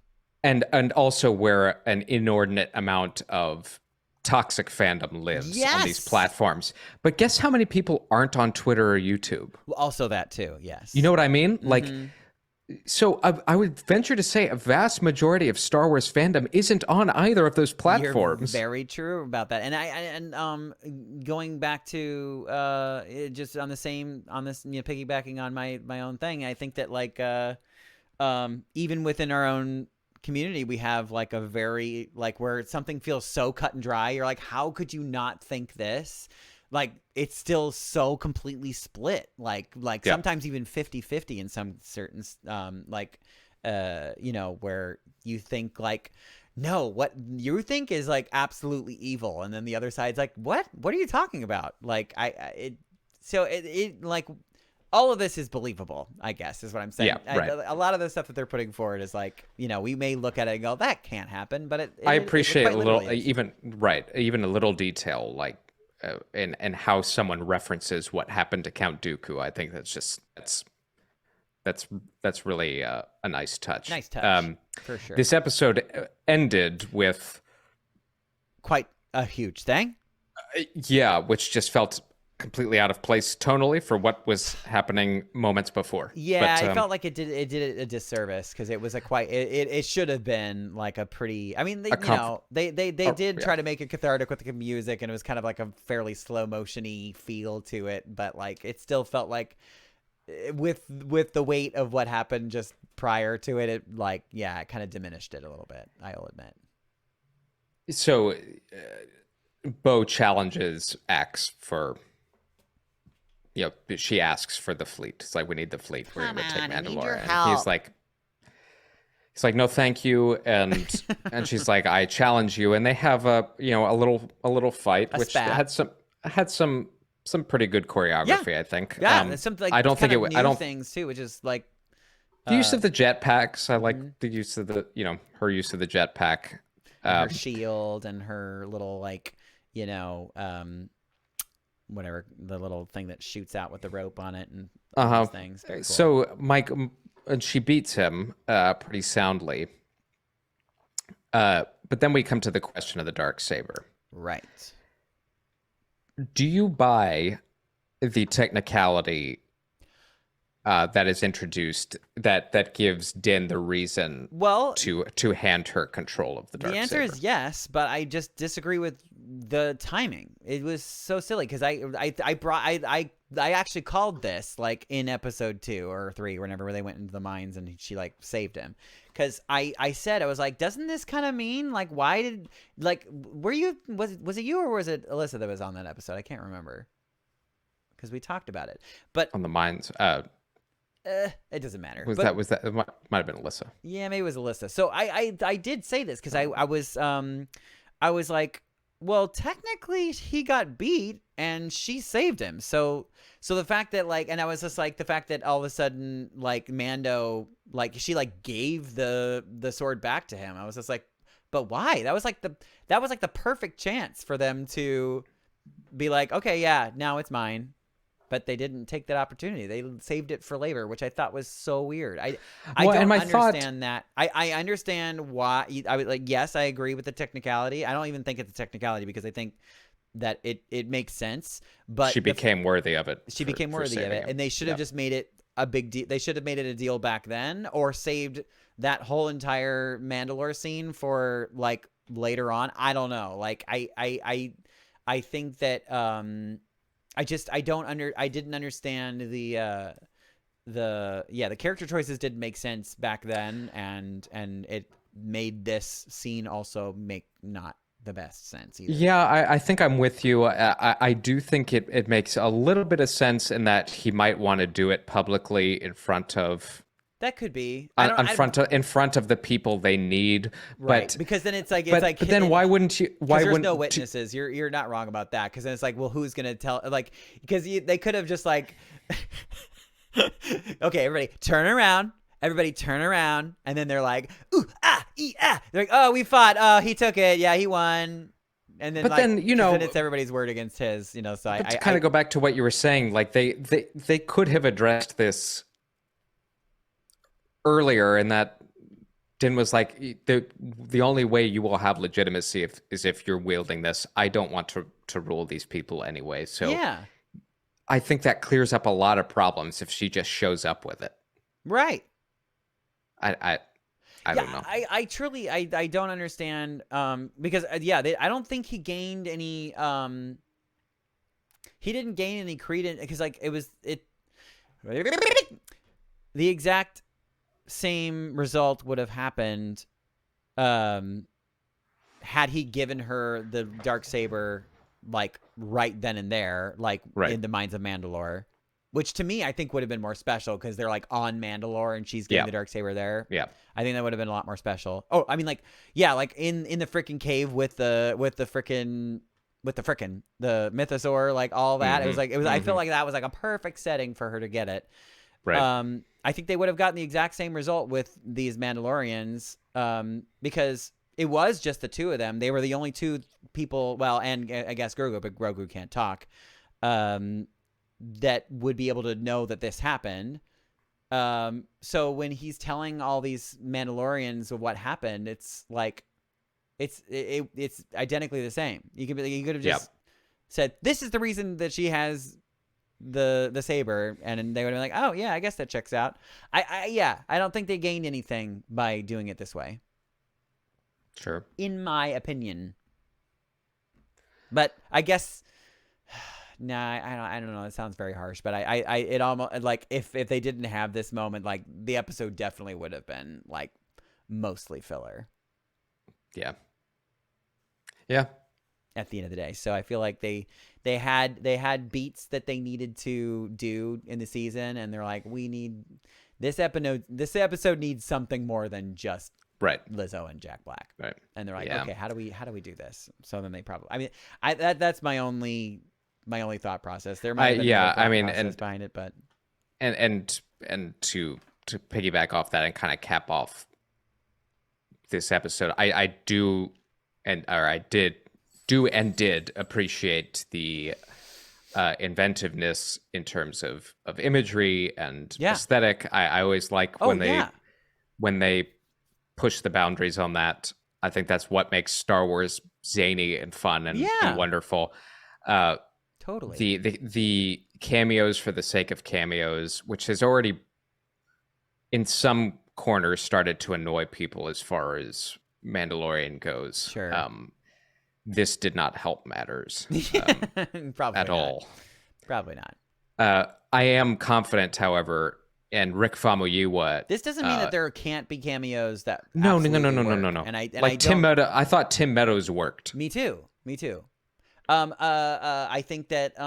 S1: And also where an inordinate amount of toxic fandom lives on these platforms. But guess how many people aren't on Twitter or YouTube?
S2: Well, also that too, yes.
S1: You know what I mean? Like, so I would venture to say a vast majority of Star Wars fandom isn't on either of those platforms.
S2: You're very true about that. And going back to just on this, you know, piggybacking on my own thing, I think that like even within our own community, we have like a very like where something feels so cut and dry. You're like, how could you not think this? Like, it's still so completely split. Like sometimes even 50-50 in some certain you know, where you think like, no, what you think is like absolutely evil, and then the other side's like, what are you talking about? Like it like all of this is believable, I guess, is what I'm saying.
S1: Yeah, right.
S2: A lot of the stuff that they're putting forward is like, you know, we may look at it and go, that can't happen, but
S1: I appreciate a little, even a little detail, like and how someone references what happened to Count Dooku. I think that's really a nice touch.
S2: Nice touch, for sure.
S1: This episode ended with
S2: quite a huge thing.
S1: Which just felt completely out of place tonally for what was happening moments before.
S2: Yeah, I felt like it did a disservice, because it was it should have been like a pretty, I mean, they did try to make it cathartic with the music, and it was kind of like a fairly slow motion-y feel to it, but like it still felt like with the weight of what happened just prior to it, it like, yeah, it kind of diminished it a little bit, I'll admit.
S1: So Bo challenges Axe for, you know, she asks for the fleet. It's like, we need the fleet. We're going to take Mandalorian. He's like, no, thank you. And she's like, I challenge you. And they have a little fight, which had some pretty good choreography, I think.
S2: Yeah, something like, I don't think it. I don't things too, which is like
S1: the use of the jetpacks. I like the use of the, you know, her use of the jetpack,
S2: her shield, and her little like, you know, whatever, the little thing that shoots out with the rope on it, and those things. Very cool.
S1: So Mike, and she beats him pretty soundly. But then we come to the question of the Dark Saber.
S2: Right.
S1: Do you buy the technicality that is introduced that gives Din the reason to hand her control of the Dark Saber?
S2: The answer is yes, but I just disagree with the timing. It was so silly, because I actually called this like in episode 2 or 3, whenever they went into the mines and she like saved him. Because I said, I was like, doesn't this kind of mean like, why did, like, was it you or was it Alyssa that was on that episode? I can't remember, because we talked about it. But
S1: on the mines,
S2: it doesn't matter.
S1: Was that it might have been Alyssa.
S2: Yeah, maybe it was Alyssa. So I did say this, because I was like, well, technically he got beat and she saved him. So the fact that like, and I was just like, the fact that all of a sudden like Mando, like she like gave the sword back to him. I was just like, but why? That was like the perfect chance for them to be like, okay, yeah, now it's mine. But they didn't take that opportunity. They saved it for later, which I thought was so weird. I don't understand that. I understand why. I was like, yes, I agree with the technicality. I don't even think it's a technicality, because I think that it makes sense. But
S1: she became worthy of it.
S2: She became worthy of it, and they should have just made it a big deal. They should have made it a deal back then, or saved that whole entire Mandalore scene for like later on. I don't know. Like I think that I didn't understand the character choices didn't make sense back then, and it made this scene also make not the best sense either.
S1: Yeah, I think I'm with you. I do think it makes a little bit of sense in that he might want to do it publicly in front of
S2: that could be
S1: in front of the people they need,
S2: right?
S1: But
S2: because then it's like
S1: but then why wouldn't you? Why
S2: there's
S1: wouldn't
S2: no witnesses? You're not wrong about that. Because then it's like, well, who's gonna tell? Like, because they could have just like, okay, everybody turn around. Everybody turn around, and then they're like, ooh, ah, ee, ah. They're like, oh, we fought. Oh, he took it. Yeah, he won. And then,
S1: but then
S2: then it's everybody's word against his. So I
S1: kind of go back to what you were saying. Like they could have addressed this earlier, and that Din was like, the only way you will have legitimacy is if you're wielding this. I don't want to rule these people anyway. So
S2: yeah,
S1: I think that clears up a lot of problems if she just shows up with it.
S2: Right.
S1: I don't know.
S2: I truly don't understand because I don't think he gained any he didn't gain any credence because like the exact same result would have happened had he given her the Dark Saber like right then and there, like in the Mines of Mandalore. Which to me, I think would have been more special because they're like on Mandalore and she's getting the Dark Saber there. Yeah, I think that would have been a lot more special. Oh, I mean, like, yeah, like in the freaking cave with the Mythosaur, like all that. Mm-hmm. I feel like that was like a perfect setting for her to get it. Right. I think they would have gotten the exact same result with these Mandalorians because it was just the two of them. They were the only two people. Well, and I guess Grogu, but Grogu can't talk. That would be able to know that this happened. So when he's telling all these Mandalorians of what happened, it's like, it's identically the same. You could have just said, this is the reason that she has the saber. And they would have been like, oh yeah, I guess that checks out. I don't think they gained anything by doing it this way.
S1: Sure. In
S2: my opinion. But I guess, nah, I don't know. It sounds very harsh, but it almost like if they didn't have this moment, like the episode definitely would have been like mostly filler.
S1: Yeah.
S2: At the end of the day, so I feel like they had beats that they needed to do in the season, and they're like, we need this episode. This episode needs something more than just Lizzo and Jack Black. Right. And they're like, okay, how do we do this? So then they probably. I mean, that's my only thought process. There might have been process behind it, but
S1: and to piggyback off that and kind of cap off this episode, I did appreciate the inventiveness in terms of imagery and aesthetic. I always like when they push the boundaries on that. I think that's what makes Star Wars zany and fun and wonderful.
S2: Totally.
S1: The cameos for the sake of cameos, which has already in some corners started to annoy people as far as Mandalorian goes.
S2: Sure.
S1: This did not help matters
S2: Probably
S1: at
S2: not.
S1: all.
S2: Probably not.
S1: I am confident, however, and Rick Famuyiwa.
S2: This doesn't mean that there can't be cameos that
S1: no.
S2: And
S1: Tim Meadows. I thought Tim Meadows worked.
S2: Me too. I think that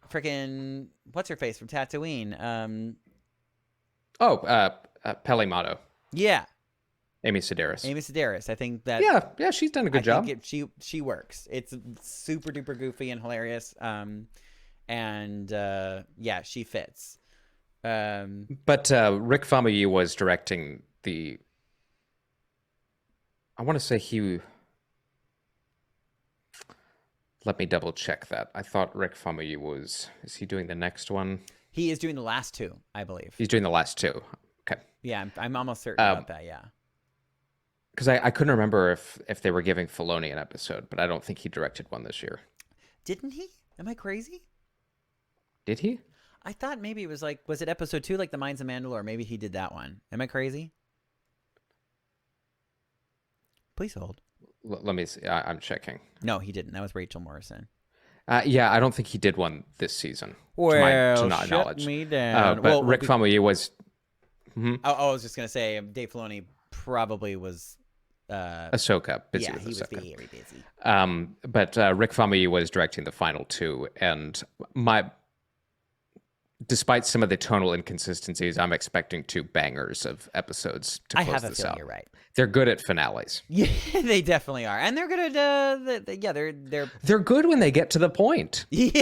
S2: freaking what's her face from Tatooine?
S1: Pelimato.
S2: Yeah.
S1: Amy Sedaris.
S2: I think that.
S1: Yeah, she's done a good job.
S2: She works. It's super duper goofy and hilarious. She fits.
S1: But Rick Famuyiwa was directing the. I want to say he. Let me double check that. I thought Rick Famuyiwa is he doing the next one?
S2: He is doing the last two, I believe.
S1: He's doing the last two. Okay.
S2: Yeah, I'm almost certain about that, yeah.
S1: Because I couldn't remember if they were giving Filoni an episode, but I don't think he directed one this year.
S2: Didn't he? Am I crazy?
S1: Did he?
S2: I thought maybe it was like, was it episode 2, like The Mines of Mandalore? Maybe he did that one. Am I crazy? Please hold.
S1: Let me see. I'm checking.
S2: No, he didn't. That was Rachel Morrison.
S1: Yeah, I don't think he did one this season.
S2: Well,
S1: to my knowledge.
S2: me down.
S1: But Rick Famuyiwa was.
S2: I was just gonna say Dave Filoni probably was.
S1: Ahsoka, busy
S2: yeah,
S1: with
S2: he was
S1: Ahsoka.
S2: very busy.
S1: But Rick Famuyiwa was directing the final 2, and despite some of the tonal inconsistencies, I'm expecting 2 bangers of episodes to close this out.
S2: You're right.
S1: They're good at finales.
S2: Yeah, they definitely are, and they're good at. They're
S1: good when they get to the point.
S2: Yeah,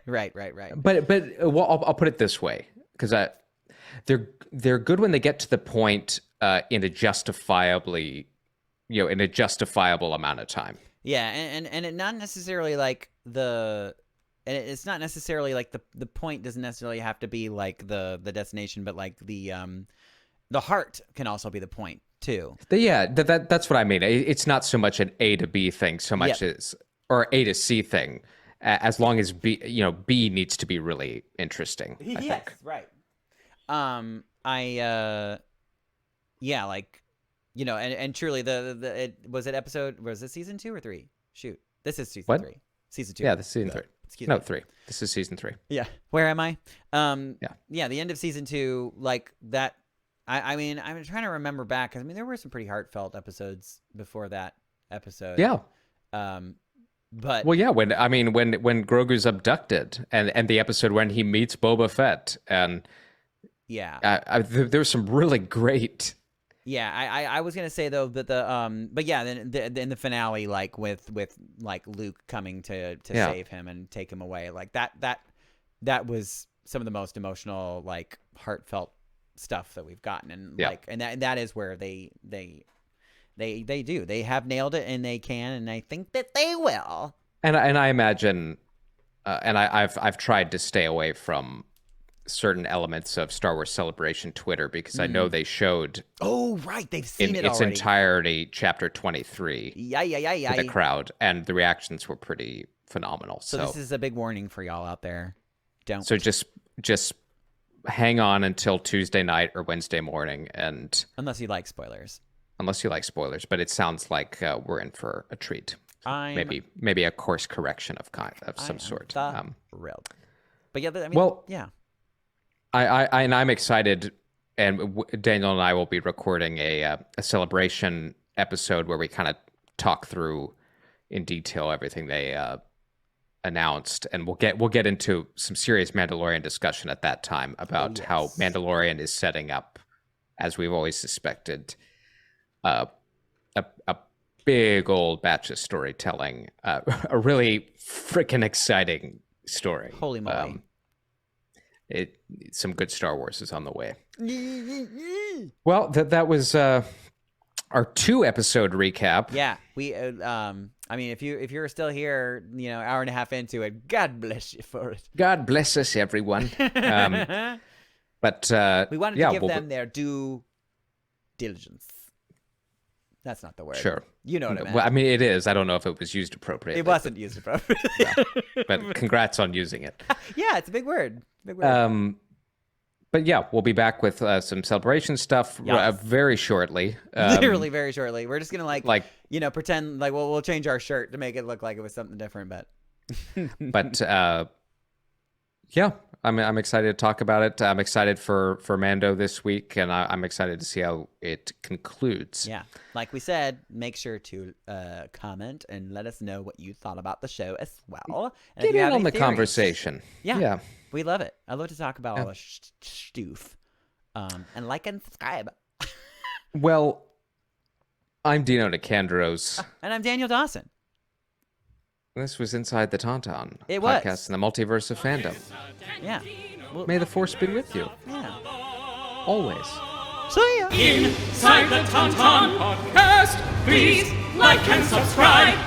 S2: right.
S1: But well, I'll put it this way, because they're good when they get to the point in a justifiable amount of time.
S2: Yeah, and it not necessarily like and it's not necessarily like the point doesn't necessarily have to be like the destination, but like the heart can also be the point too.
S1: That's what I mean. It's not so much an A to B thing, so much as or A to C thing. As long as B needs to be really interesting. I think.
S2: Right. And truly was it season 2 or 3? Shoot, this is season 3. Season 2.
S1: Yeah, this is season 3.
S2: Excuse me.
S1: 3. This is season 3.
S2: Yeah. Where am I?
S1: Yeah,
S2: the end of season 2, like that. I mean, I'm trying to remember back, 'cause I mean, there were some pretty heartfelt episodes before that episode.
S1: Yeah.
S2: But
S1: well, yeah, when Grogu's abducted, and the episode when he meets Boba Fett, and there's some really great.
S2: Yeah, I was gonna say though that then in the finale, like with like Luke coming to save him and take him away, like that was some of the most emotional, like heartfelt stuff that we've gotten, and that is where they have nailed it, and they can, and I think that they will. And
S1: I imagine, and I've tried to stay away from certain elements of Star Wars Celebration Twitter, because I know they showed.
S2: Oh, right, they've seen
S1: in
S2: it
S1: its
S2: already.
S1: Entirety, Chapter 23.
S2: Yeah.
S1: To the crowd, and the reactions were pretty phenomenal.
S2: So this is a big warning for y'all out there. Don't.
S1: So just hang on until Tuesday night or Wednesday morning, and
S2: unless you like spoilers.
S1: But it sounds like we're in for a treat. Maybe a course correction of some sort.
S2: Thrilled. But yeah, yeah. I'm excited, and Daniel and I will be recording a celebration episode where we kind of talk through in detail everything they announced, and we'll get into some serious Mandalorian discussion at that time about how Mandalorian is setting up, as we've always suspected, a big old batch of storytelling, a really freaking exciting story. Holy moly!
S1: Some good Star Wars is on the way. Well, that was our 2-episode recap.
S2: Yeah, we. I mean, if you're still here, hour and a half into it, God bless you for it.
S1: God bless us, everyone. But
S2: we wanted to give them their due diligence. That's not the word.
S1: Sure.
S2: You know what I meant.
S1: Well, I mean, it is. I don't know if it was used appropriately.
S2: It wasn't used appropriately.
S1: But congrats on using it.
S2: Yeah, it's a big word.
S1: But yeah, we'll be back with some celebration stuff very shortly.
S2: Literally very shortly. We're just gonna pretend like we'll change our shirt to make it look like it was something different, but.
S1: But yeah, I'm excited to talk about it. I'm excited for Mando this week, and I'm excited to see how it concludes.
S2: Yeah, like we said, make sure to comment and let us know what you thought about the show as well. And
S1: get in on the conversation.
S2: Yeah, we love it. I love to talk about all the stoof. And like and subscribe.
S1: Well, I'm Dino Nicandros.
S2: And I'm Daniel Dawson.
S1: This was Inside the Tauntaun,
S2: it was
S1: podcast in the multiverse of fandom.
S2: Yeah.
S1: May the Force be with you.
S2: Yeah.
S1: Always.
S2: See ya.
S6: Inside the Tauntaun podcast, please like and subscribe.